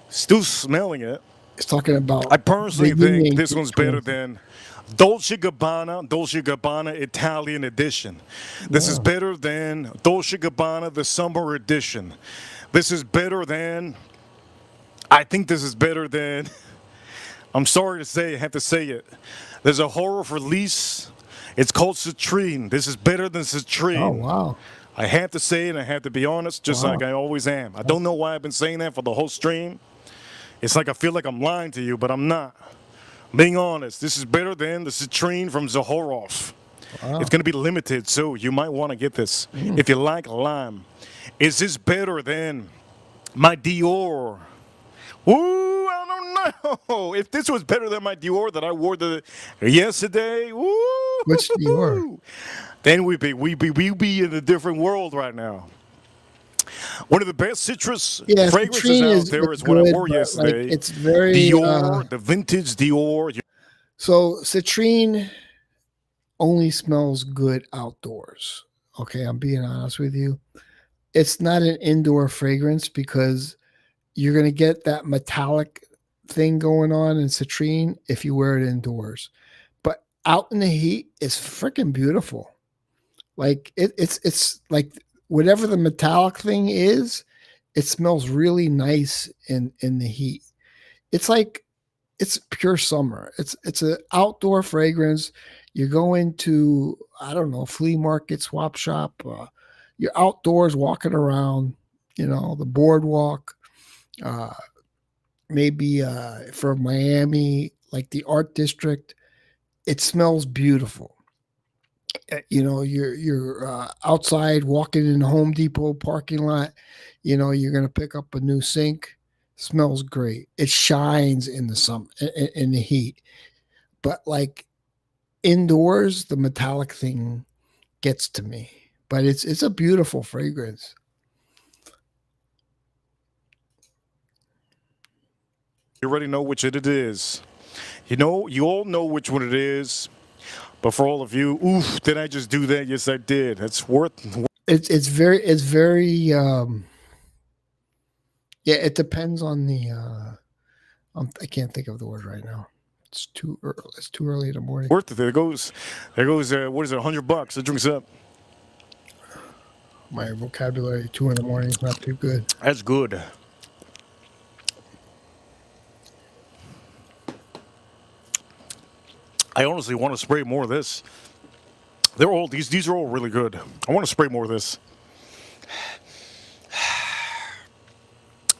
smelling it. He's talking about. I personally the yin think yang this one's twins. better than Dolce Gabbana Italian edition. This is better than Dolce Gabbana the summer edition. This is better than. I think this is better than. I'm sorry to say, I have to say it. There's a horror release. It's called Citrine. This is better than Citrine. Oh, wow. I have to say it, and I have to be honest, just like I always am. I don't know why I've been saying that for the whole stream. It's like I feel like I'm lying to you, but I'm not. I'm being honest. This is better than the Citrine from Zahorov. Wow. It's going to be limited, so you might want to get this if you like lime. Is this better than my Dior? Ooh, I don't know. If this was better than my Dior that I wore yesterday, ooh, Which Dior? Then we'd be in a different world right now. One of the best citrus fragrances out there is what I wore yesterday. Like, it's very Dior, the vintage Dior. So Citrine only smells good outdoors. Okay, I'm being honest with you. It's not an indoor fragrance because you're going to get that metallic thing going on in Citrine if you wear it indoors. But out in the heat, it's freaking beautiful. Like it's like whatever the metallic thing is, it smells really nice in the heat. It's like it's pure summer. It's an outdoor fragrance. You go into, I don't know, flea market, swap shop. You're outdoors walking around, the boardwalk. Maybe for Miami, like the art district, it smells beautiful. You're outside walking in the Home Depot parking lot. You're gonna pick up a new sink. Smells great. It shines in the sun, in the heat. But like indoors, the metallic thing gets to me. But it's a beautiful fragrance. You already know which it is. You all know which one it is. But for all of you, oof, did I just do that? Yes, I did. It's worth. It's very yeah, it depends on the I can't think of the word right now. It's too early in the morning. Worth it. There goes what is it, $100? It drinks up. My vocabulary 2 in the morning is not too good. That's good. I honestly want to spray more of this. These are all really good. I want to spray more of this.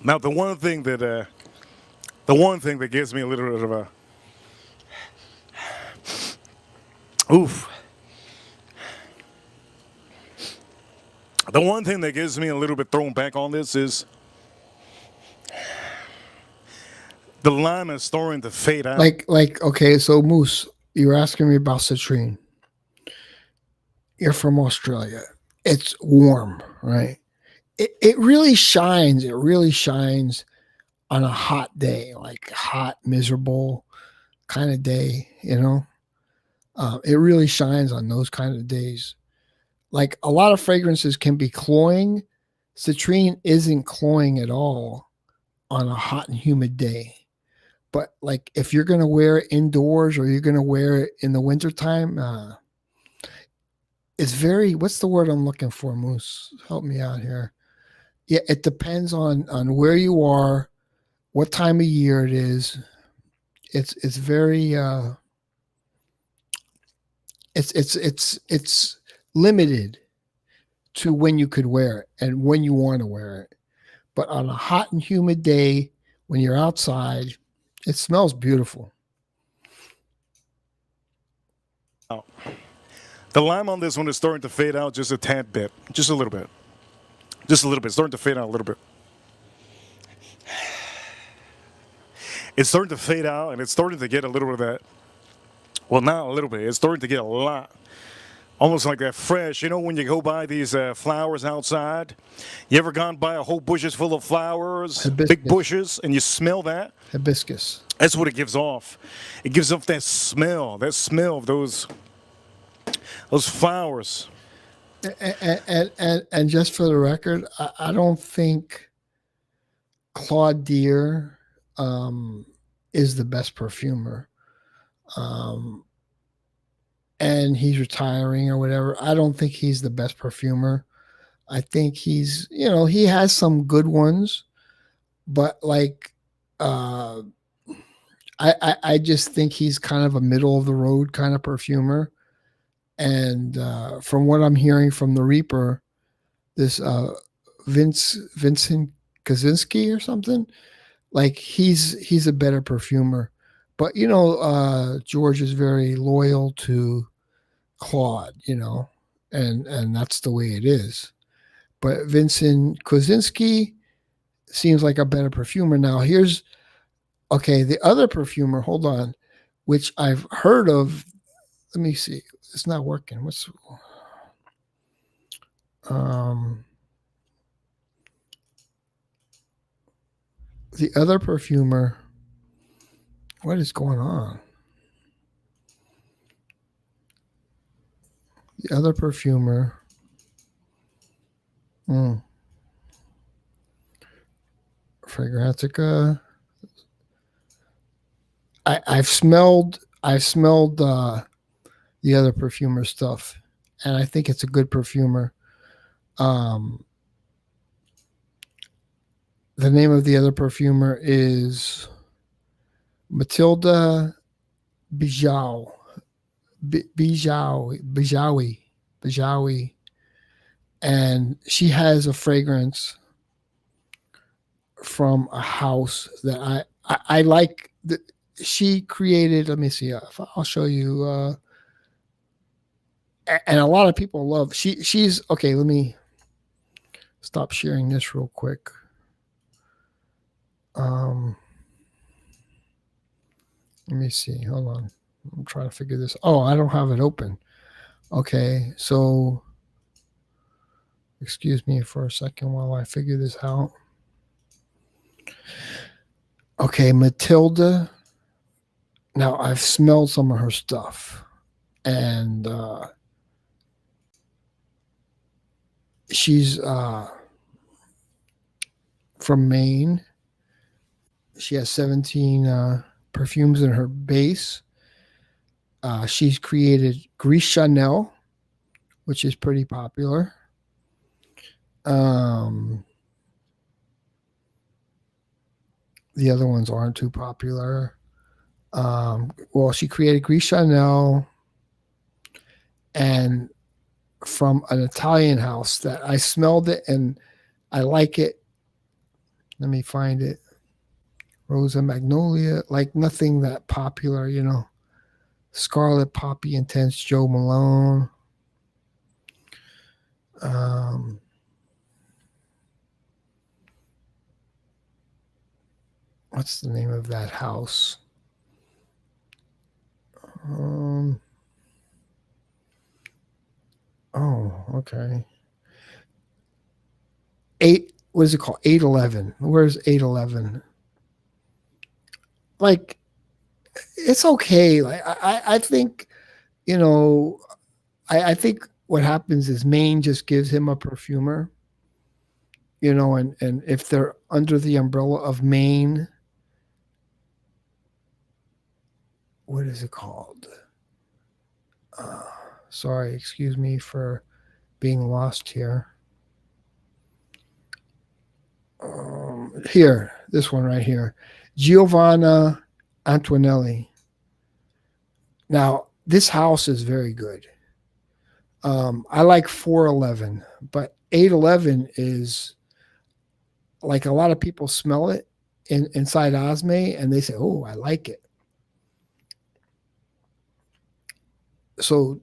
Now the one thing that gives me a little bit of a oof. The one thing that gives me a little bit thrown back on this is the lime is starting to fade out. Like okay, so Moose, you were asking me about citrine. You're from Australia. It's warm, right? It really shines. It really shines on a hot day, like hot, miserable kind of day, It really shines on those kind of days. Like a lot of fragrances can be cloying. Citrine isn't cloying at all on a hot and humid day. But like if you're going to wear it indoors or you're going to wear it in the wintertime, it's very, what's the word I'm looking for, Moose? Help me out here. Yeah, it depends on where you are, what time of year it is. It's very it's limited to when you could wear it and when you want to wear it. But on a hot and humid day when you're outside, it smells beautiful. Oh. The lime on this one is starting to fade out just a tad bit, just a little bit. Just a little bit, starting to fade out a little bit. It's starting to fade out, and it's starting to get a little bit of that. Well, not a little bit. It's starting to get a lot. Almost like that fresh. You know, when you go by these flowers outside, you ever gone by a whole bushes full of flowers, Hibiscus. big bushes, and you smell that? Hibiscus. That's what it gives off. It gives off that smell of those flowers. And just for the record, I don't think Claude Deer is the best perfumer. And he's retiring or whatever. I don't think he's the best perfumer. I think he's, he has some good ones, but like, I just think he's kind of a middle of the road kind of perfumer. And from what I'm hearing from the Reaper, this Vincent Kaczynski or something, like he's a better perfumer. But George is very loyal to Claude, and that's the way it is. But Vincent Kaczynski seems like a better perfumer. Now here's the other perfumer. Hold on, which I've heard of. Let me see. It's not working. What's the other perfumer? What is going on? The other perfumer. Fragrantica. I've smelled the other perfumer stuff, and I think it's a good perfumer. The name of the other perfumer is Matilda Bijawi, and she has a fragrance from a house that I like. She created. Let me see. I'll show you. And a lot of people love. She's okay. Let me stop sharing this real quick. Let me see. Hold on. I'm trying to figure this. Oh, I don't have it open. Okay, so excuse me for a second while I figure this out. Okay, Matilda. Now I've smelled some of her stuff, and she's from Maine. She has 17 perfumes in her base. She's created Gris Chanel, which is pretty popular. The other ones aren't too popular. Well, she created Gris Chanel and from an Italian house that I smelled it and I like it. Let me find it. Rosa Magnolia, like nothing that popular, Scarlet Poppy Intense Joe Malone. What's the name of that house? Okay. What is it called? 811. Where's 811? Like, it's okay. Like, I think, you know, I think what happens is Maine just gives him a perfumer, and if they're under the umbrella of Maine, what is it called? Sorry, excuse me for being lost here. Here, this one right here, Giovanna Antonelli. Now, this house is very good. I like 411, but 811 is like a lot of people smell it inside Osme and they say, "Oh, I like it." So,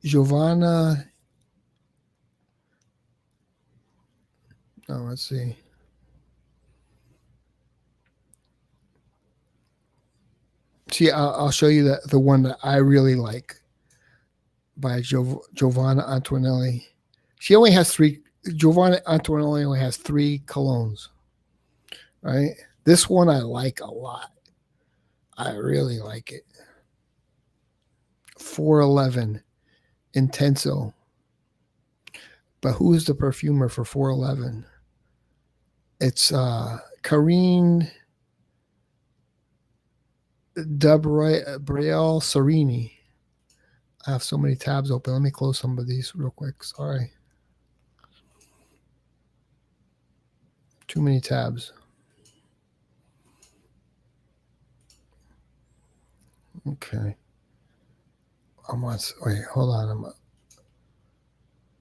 Giovanna, let's see. See, I'll show you the one that I really like by Giovanna Antonelli. She only has three. Giovanna Antonelli only has 3 colognes, right? This one I like a lot. I really like it. 411 Intenso. But who's the perfumer for 411? It's Karine Gabrielle Serini. I have so many tabs open. Let me close some of these real quick. Sorry. Too many tabs. Okay. Wait, hold on.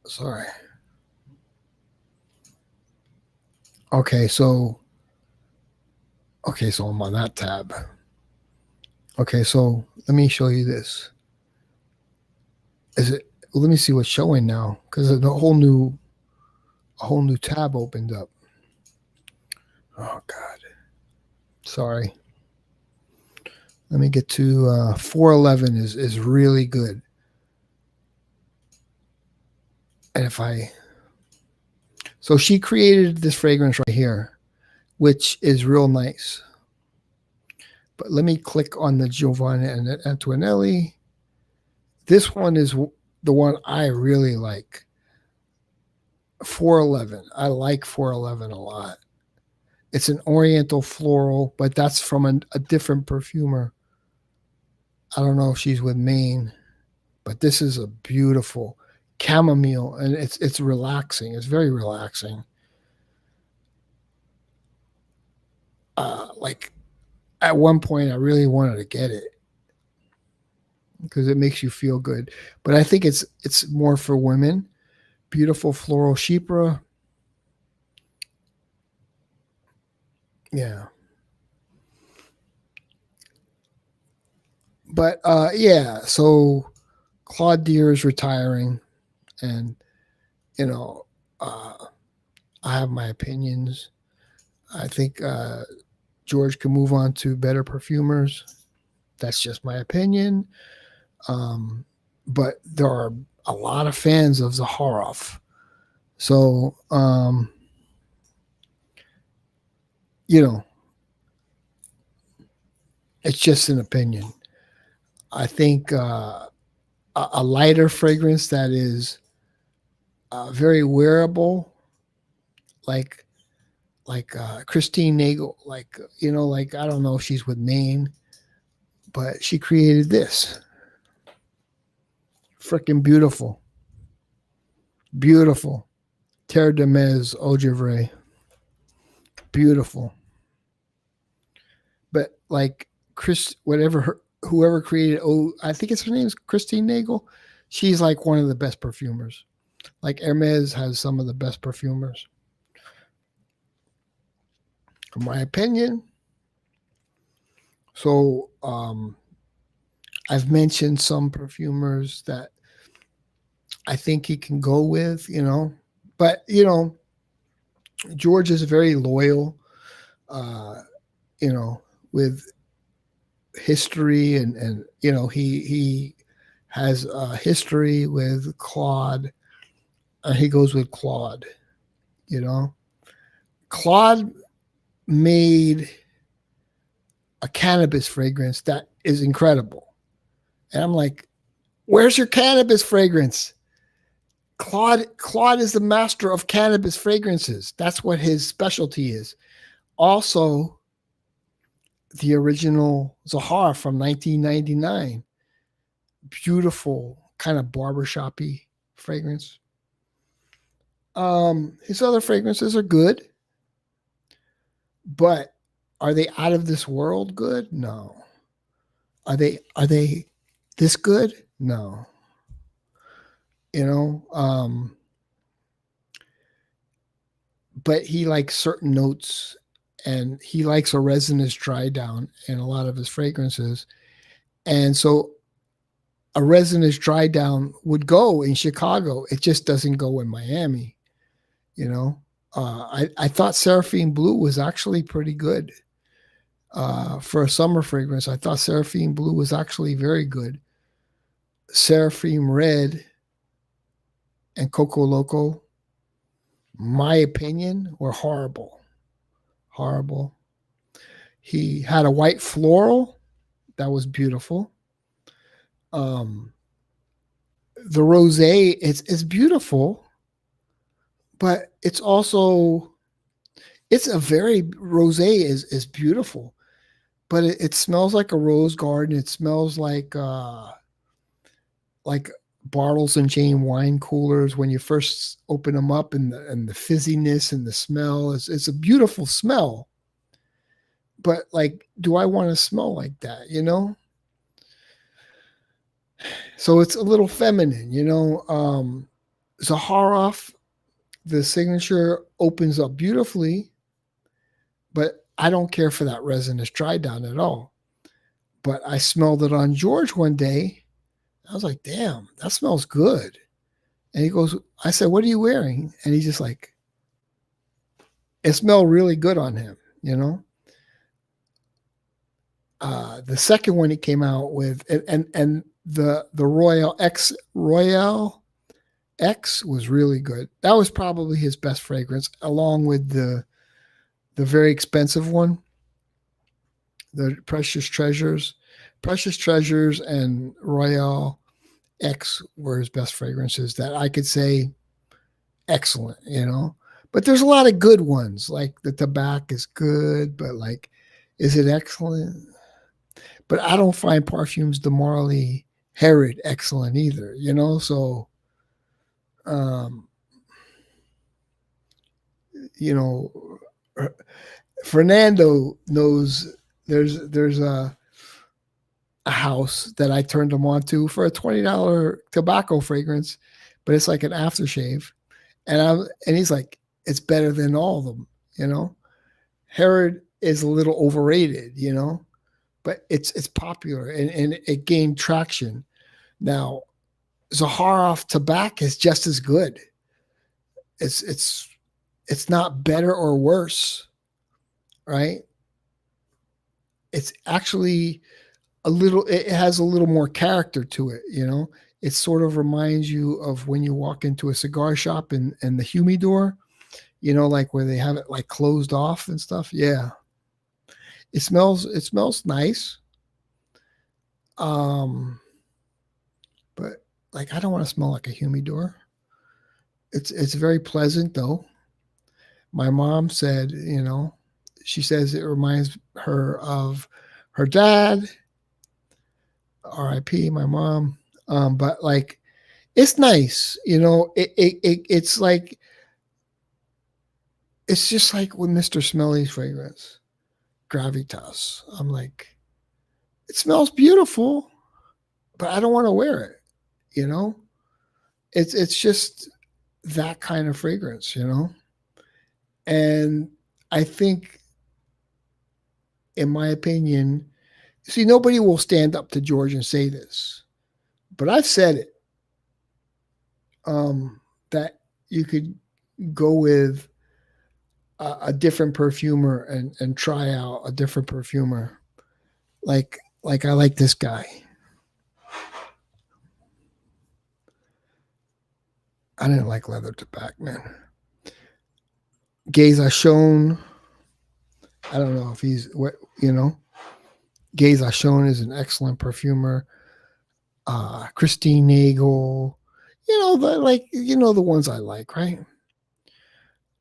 Sorry. Okay, so I'm on that tab. Okay, so let me show you this. Let me see what's showing now, because a whole new tab opened up. Oh God. Sorry. Let me get to 411 is really good. And so she created this fragrance right here, which is real nice. But let me click on the Giovanna Antonelli. This one is the one I really like. 411. I like 411 a lot. It's an oriental floral, but that's from a different perfumer. I don't know if she's with Maine, but this is a beautiful chamomile, and it's relaxing. It's very relaxing. Like at one point, I really wanted to get it because it makes you feel good. But I think it's more for women. Beautiful floral chypre. Yeah. But yeah, so Claude Deere is retiring, and I have my opinions. I think George can move on to better perfumers. That's just my opinion. But there are a lot of fans of Zaharoff. So, it's just an opinion. I think a lighter fragrance that is very wearable, like Christine Nagel, like I don't know if she's with Maine, but she created this. Freaking beautiful. Beautiful. Terre de Mes Eau de Vrai. Beautiful. But like whoever created, I think her name is Christine Nagel. She's like one of the best perfumers. Like Hermes has some of the best perfumers. In my opinion. So I've mentioned some perfumers that I think he can go with, but George is very loyal, with history and he has a history with Claude. He goes with Claude, Claude made a cannabis fragrance that is incredible. And I'm like, Where's your cannabis fragrance? Claude is the master of cannabis fragrances. That's what his specialty is. Also, the original Zahara from 1999. Beautiful, kind of barbershop-y fragrance. His other fragrances are good, but are they out of this world good? No. Are they this good? No. But he likes certain notes, and he likes a resinous dry down in a lot of his fragrances. And so a resinous dry down would go in Chicago. It just doesn't go in Miami. I thought Seraphine Blue was actually pretty good. For a summer fragrance, I thought Seraphine Blue was actually very good. Seraphine Red and Coco Loco, my opinion, were horrible. Horrible. He had a white floral that was beautiful. The rosé is beautiful, but it's a very rosé is beautiful, but it smells like a rose garden. It smells like Bartles and Jane wine coolers when you first open them up, and the fizziness and the smell it's a beautiful smell. But like, do I want to smell like that? So it's a little feminine, Zaharoff, the signature, opens up beautifully, but I don't care for that resinous dry down at all. But I smelled it on George one day. I was like, damn, that smells good. And he goes, I said, what are you wearing? And he's just like, it smelled really good on him, The second one he came out with, and the Royal X was really good. That was probably his best fragrance, along with the very expensive one, the Precious Treasures. Precious Treasures and Royal X were his best fragrances that I could say excellent, But there's a lot of good ones. Like the Tobacco is good, but like, is it excellent? But I don't find Parfums de Marly Herod excellent either, So, Fernando knows there's a house that I turned him on to for a $20 tobacco fragrance, but it's like an aftershave. And he's like, it's better than all of them, Herod is a little overrated, but it's popular and it gained traction. Now, Zaharoff Tobacco is just as good. It's not better or worse, right? It's actually it has a little more character to it, It sort of reminds you of when you walk into a cigar shop and the humidor, like where they have it like closed off and stuff. Yeah. It smells nice. But like, I don't want to smell like a humidor. It's very pleasant though. My mom said, she says it reminds her of her dad. R.I.P. my mom. But like, it's nice, it's like, it's just like with Mr. Smelly's fragrance, Gravitas. I'm like, it smells beautiful, but I don't want to wear it, It's just that kind of fragrance, And I think, in my opinion, see, nobody will stand up to George and say this, but I've said it, that you could go with a different perfumer and try out a different perfumer. Like I like this guy. I didn't like leather tobacco, man. Gaze Ashon. I don't know if he's what, Gaze Ashon is an excellent perfumer. Christine Nagel, the ones I like, right?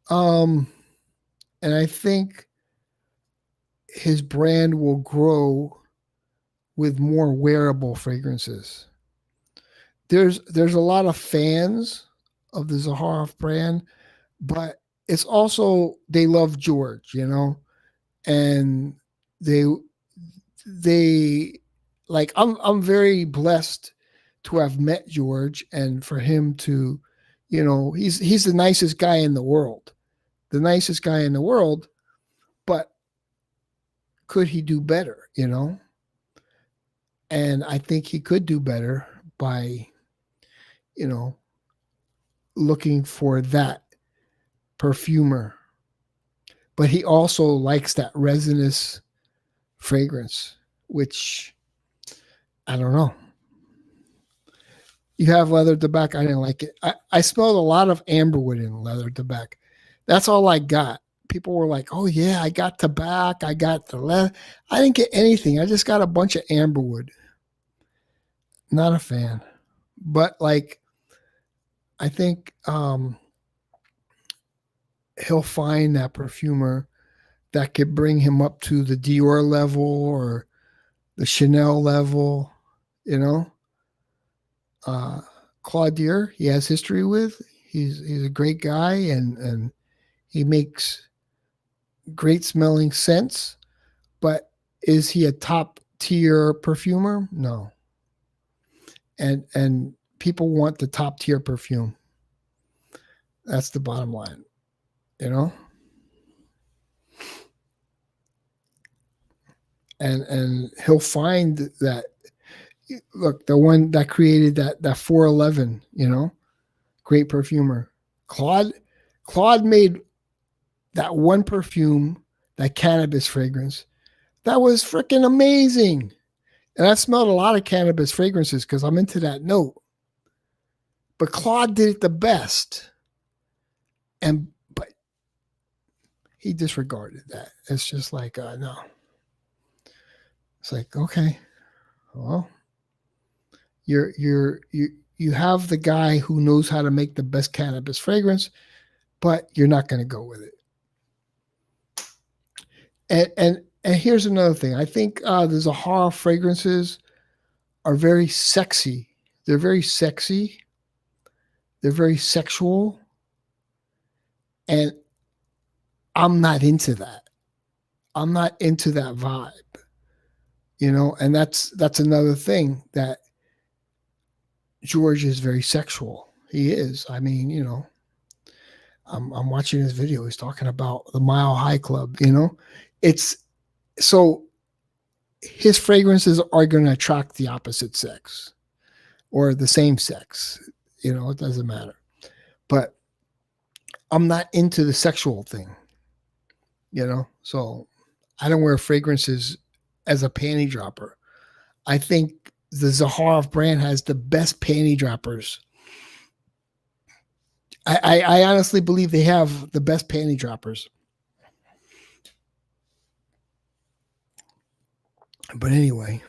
And I think his brand will grow with more wearable fragrances. There's a lot of fans of the Zaharoff brand, but it's also they love George, and they like I'm very blessed to have met George and for him to, he's the nicest guy in the world. The nicest guy in the world, but could he do better, And I think he could do better by, looking for that perfumer. But he also likes that resinous fragrance, which I don't know. You have leather tobacco. I didn't like it. I smelled a lot of amberwood in leather tobacco. That's all I got. People were like, oh, yeah, I got tobacco. I got the leather. I didn't get anything. I just got a bunch of amberwood. Not a fan. But, I think he'll find that perfumer that could bring him up to the Dior level or the Chanel level, Claudier, he has history with. He's a great guy and he makes great smelling scents. But is he a top tier perfumer? No. And people want the top tier perfume. That's the bottom line, And he'll find that. Look, the one that created that 411, great perfumer. Claude made that one perfume, that cannabis fragrance. That was freaking amazing. And I smelled a lot of cannabis fragrances because I'm into that note. But Claude did it the best. But he disregarded that. It's just like, no. It's like, okay, well, you have the guy who knows how to make the best cannabis fragrance, but you're not going to go with it. And here's another thing. I think the Zahara fragrances are very sexy. They're very sexy. They're very sexual. And I'm not into that. I'm not into that vibe. And that's another thing that George is very sexual. He is. I mean, I'm watching his video. He's talking about the Mile High Club, It's so his fragrances are going to attract the opposite sex or the same sex. It doesn't matter. But I'm not into the sexual thing, So I don't wear fragrances as a panty dropper. I think the Zaharoff brand has the best panty droppers. I honestly believe they have the best panty droppers. But anyway.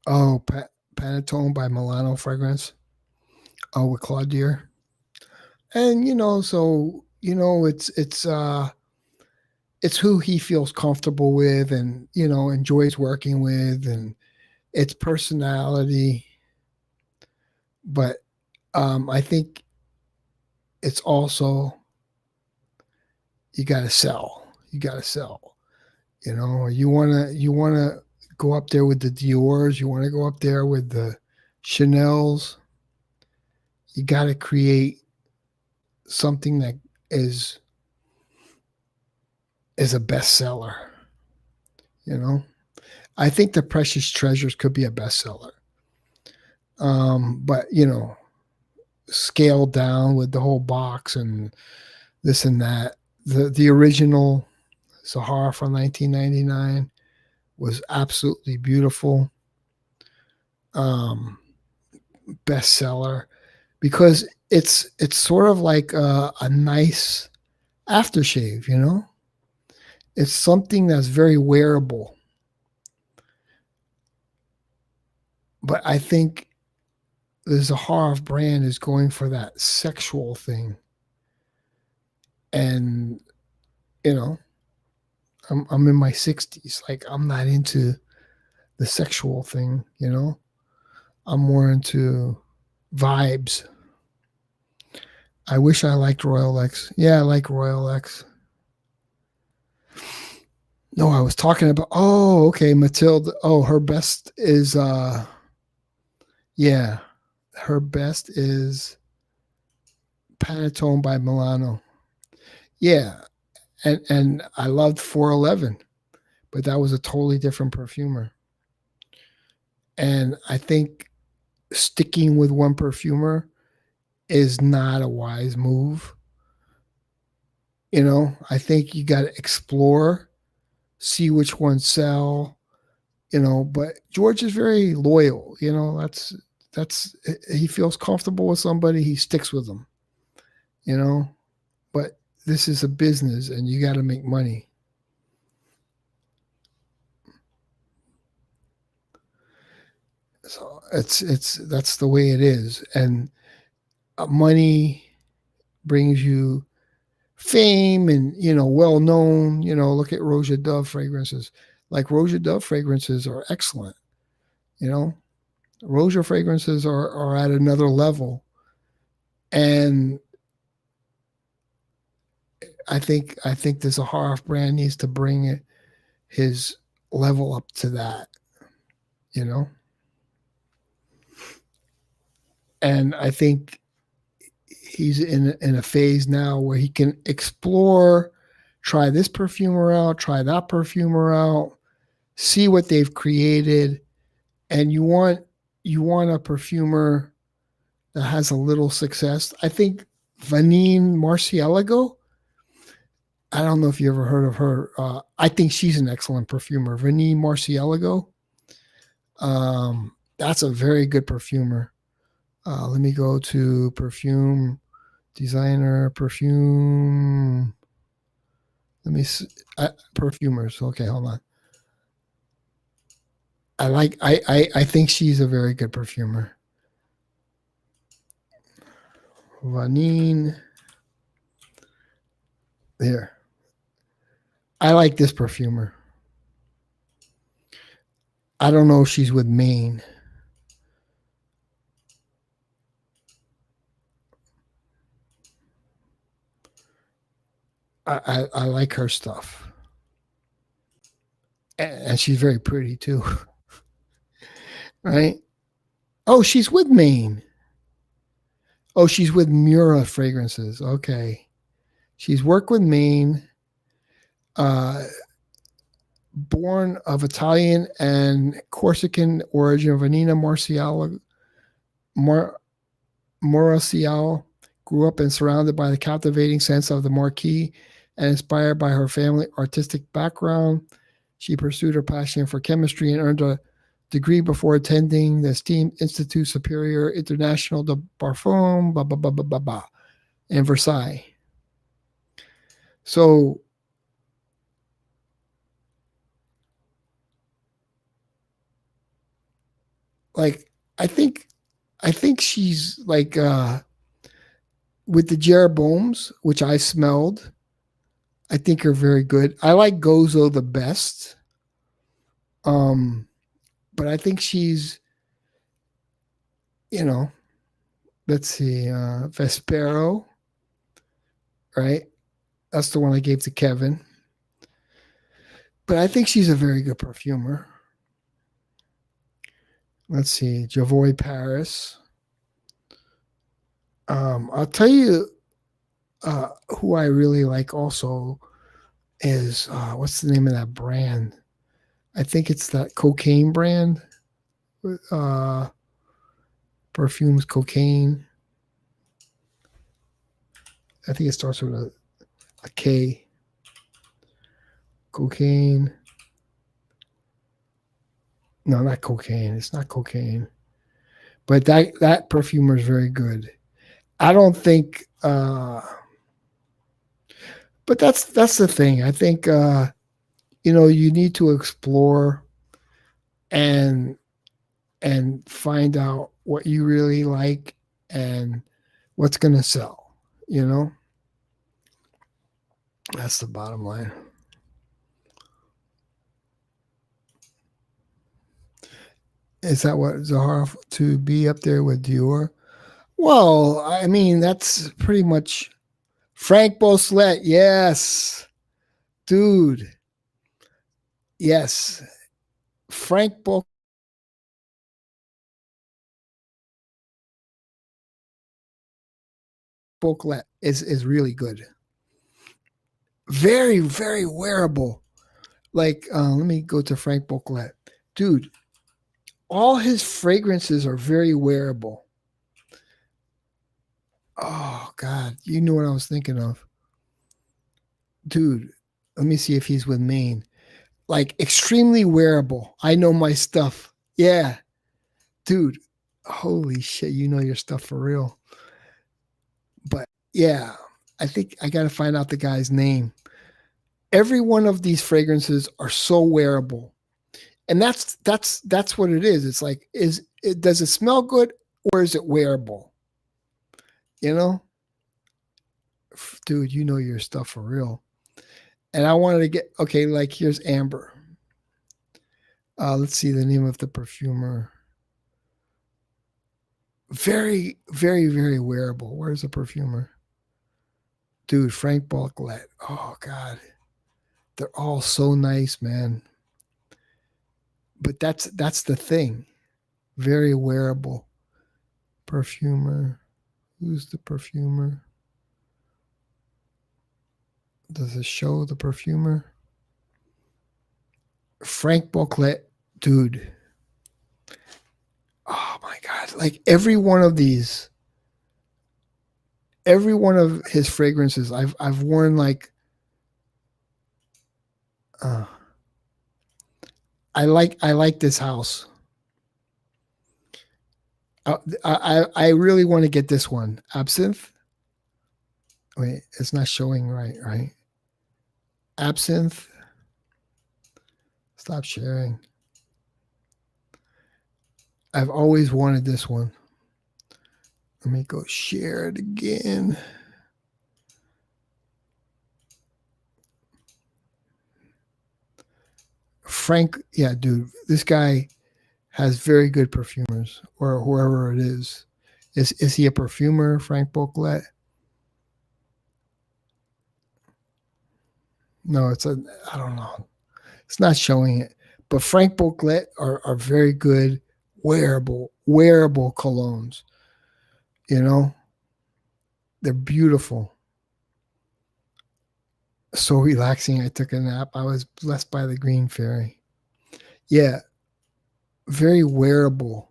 Oh, Panettone by Milano fragrance. Oh, with Claudier. And, it's who he feels comfortable with and, enjoys working with and its personality. But I think it's also, you got to sell. You got to sell. You want to go up there with the Dior's. You want to go up there with the Chanel's. You got to create something that is a bestseller. I think the Precious Treasures could be a bestseller. But scaled down with the whole box and this and that. The original Zahara from 1999 was absolutely beautiful. Bestseller because it's sort of like a nice aftershave, It's something that's very wearable. But I think the Zaharoff brand is going for that sexual thing. And, you know, I'm in my 60s. Like, I'm not into the sexual thing, you know? I'm more into vibes. I wish I liked Royal X. Yeah, I like Royal X. No, I was talking about, oh, okay, Matilda. Oh, her best is, yeah, her best is Panettone by Milano. Yeah, and I loved 411, but that was a totally different perfumer. And I think sticking with one perfumer is not a wise move. You know, I think you got to explore, see which ones sell, you know, but George is very loyal, you know, that's he feels comfortable with somebody, he sticks with them, you know, but this is a business and you got to make money. So it's that's the way it is, and money brings you fame and, you know, well known. You know, look at Roja Dove fragrances. Like Roja Dove fragrances are excellent. You know, Roja fragrances are at another level, and I think the Zaharoff brand needs to bring his level up to that. You know, and I think he's in a phase now where he can explore, try this perfumer out, try that perfumer out, see what they've created, and you want a perfumer that has a little success. I think Vanine Marcielago. I don't know if you ever heard of her. I think she's an excellent perfumer. Vanine Marcielago. That's a very good perfumer. Let me go to perfume designer, perfume. Let me see. Perfumers. Okay, hold on. I think she's a very good perfumer. Vanine. There. I like this perfumer. I don't know if she's with Maine. I like her stuff. And she's very pretty too. Right? Oh, she's with Maine. Oh, she's with Mura Fragrances. Okay. She's worked with Maine. Born of Italian and Corsican origin, Vanina Morasial grew up and surrounded by the captivating sense of the marquis and inspired by her family artistic background. She pursued her passion for chemistry and earned a degree before attending the esteemed Institut Superieur International de Parfum, in Versailles. So, like, I think she's like with the Jeroboams, which I smelled. I think are very good. I like Gozo the best. But I think she's, you know, let's see, Vespero, right? That's the one I gave to Kevin. But I think she's a very good perfumer. Let's see, Javoy Paris. I'll tell you who I really like also is, what's the name of that brand? I think it's that cocaine brand. Perfumes cocaine. I think it starts with a K. Cocaine. No, not cocaine. It's not cocaine. But that perfumer is very good. I don't think but that's the thing. I think you need to explore and find out what you really like and what's going to sell. That's the bottom line. Is that what Zahara to be up there with Dior? Well, I mean, that's pretty much Frank Boslet. Yes, dude. Yes, Frank Boslet is really good. Very, very wearable. Like, let me go to Frank Boslet. Dude, all his fragrances are very wearable. Oh, God. You know what I was thinking of. Dude, let me see if he's with Maine. Like, extremely wearable. I know my stuff. Yeah. Dude, holy shit. You know your stuff for real. But yeah, I think I got to find out the guy's name. Every one of these fragrances are so wearable. And that's what it is. It's like, does it smell good or is it wearable? Dude, you know your stuff for real. And I wanted to get, okay, like here's Amber. Let's see the name of the perfumer. Very, very, very wearable. Where's the perfumer? Dude, Frank Balklet. Oh, God. They're all so nice, man. But that's the thing. Very wearable. Perfumer. Who's the perfumer? Does it show the perfumer? Frank Balklet. Dude. Oh, my God. Like every one of these, every one of his fragrances, I've worn like, I like this house. I really want to get this one. Absinthe. Wait, it's not showing right? Absinthe. Stop sharing. I've always wanted this one. Let me go share it again. Frank, yeah, dude, this guy has very good perfumers, or whoever it is. Is he a perfumer, Frank Boclet? No, I don't know. It's not showing it. But Frank Boclet are very good wearable colognes. They're beautiful. So relaxing. I took a nap. I was blessed by the green fairy. Yeah. Very wearable.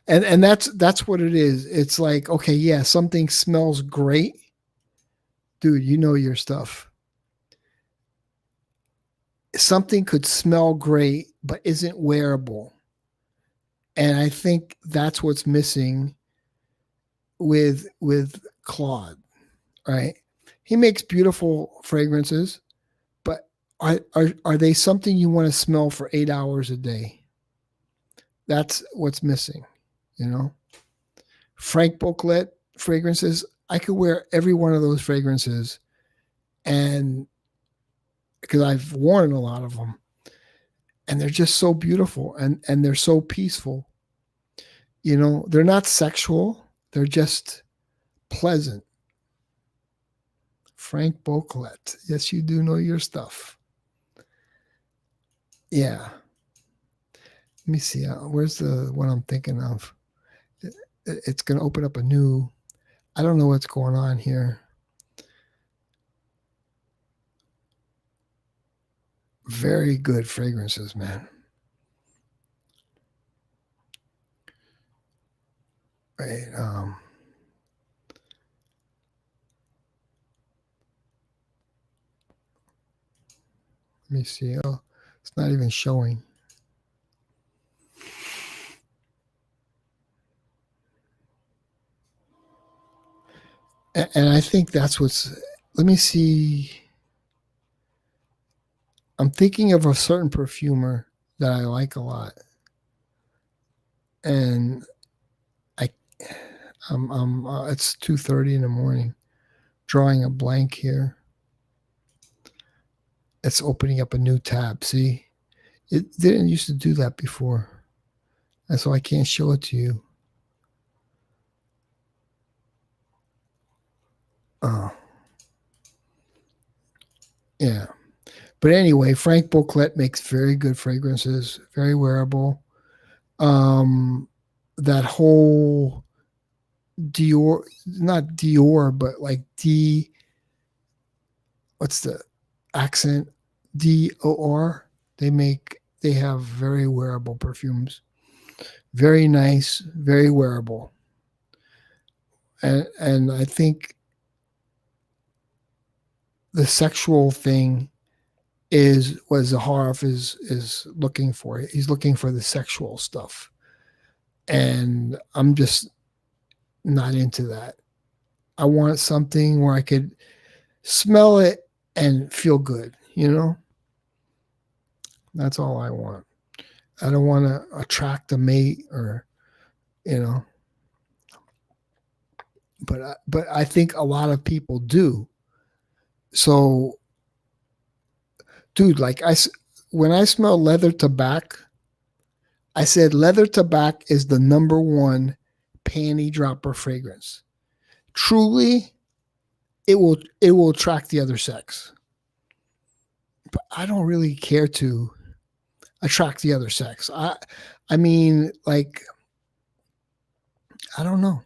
And that's what it is. It's like, okay, yeah, something smells great. Dude, you know your stuff. Something could smell great, but isn't wearable. And I think that's what's missing with Claude, right? He makes beautiful fragrances, but are they something you want to smell for 8 hours a day? That's what's missing, Frank Boclet fragrances, I could wear every one of those fragrances, and because I've worn a lot of them, and they're just so beautiful and they're so peaceful. They're not sexual, they're just pleasant. Frank Boclet. Yes, you do know your stuff. Yeah. Let me see. Where's the one I'm thinking of? It's going to open up a new. I don't know what's going on here. Very good fragrances, man. Right. Let me see. Oh, it's not even showing. And I think that's what's. Let me see. I'm thinking of a certain perfumer that I like a lot, and it's 2:30 in the morning. Drawing a blank here. It's opening up a new tab. See, it didn't used to do that before, and so I can't show it to you. Oh, yeah. But anyway, Frank Boclet makes very good fragrances, very wearable. That whole Dior, not Dior, but like what's the accent? DOR. They have very wearable perfumes. Very nice, very wearable. And I think the sexual thing is what Zaharoff is looking for. He's looking for the sexual stuff. And I'm just not into that. I want something where I could smell it and feel good, you know? That's all I want. I don't want to attract a mate or, you know. But I think a lot of people do. So, dude, like when I smell leather tobacco, I said leather tobacco is the number one panty dropper fragrance. Truly, it will attract the other sex. But I don't really care to attract the other sex. I mean, like, I don't know.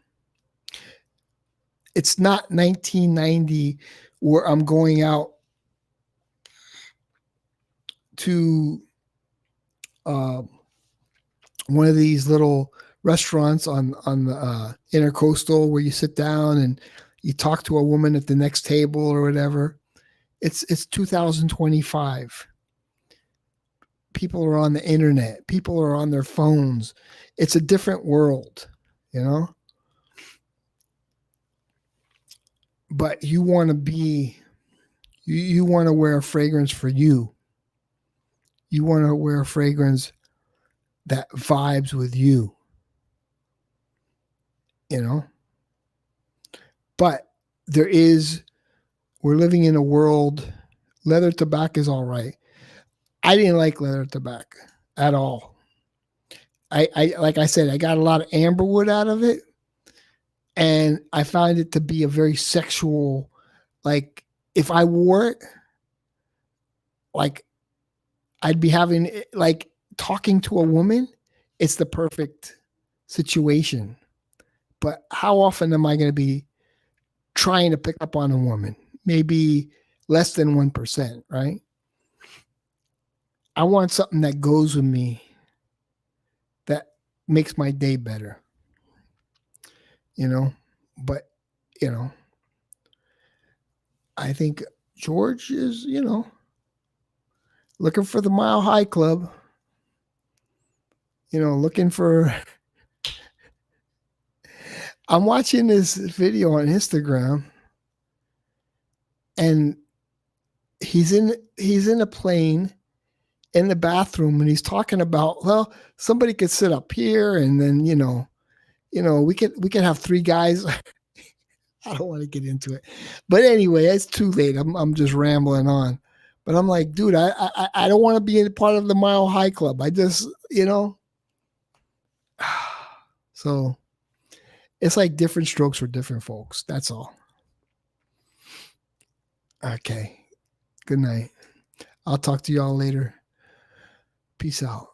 It's not 1990 where I'm going out to one of these little restaurants on the intercoastal where you sit down and you talk to a woman at the next table or whatever. It's 2025. People are on the internet. People are on their phones. It's a different world, you know? But you want to be, you want to wear a fragrance for you. You want to wear a fragrance that vibes with you, you know? But we're living in a world, leather tobacco is all right. I didn't like leather tobacco at all. I like I said, I got a lot of amberwood out of it. And I find it to be a very sexual, like if I wore it, like I'd be having like talking to a woman. It's the perfect situation. But how often am I going to be trying to pick up on a woman? Maybe less than 1%, right? I want something that goes with me that makes my day better. You know, but, you know, I think George is, you know, looking for the Mile High Club, you know, looking for. I'm watching this video on Instagram and he's in a plane in the bathroom and he's talking about, well, somebody could sit up here and then, you know, we could have three guys. I don't want to get into it, but anyway, it's too late. I'm just rambling on, but I'm like, dude, I don't want to be a part of the Mile High Club. I just, you know, so it's like different strokes for different folks. That's all. Okay. Good night. I'll talk to y'all later. Peace out.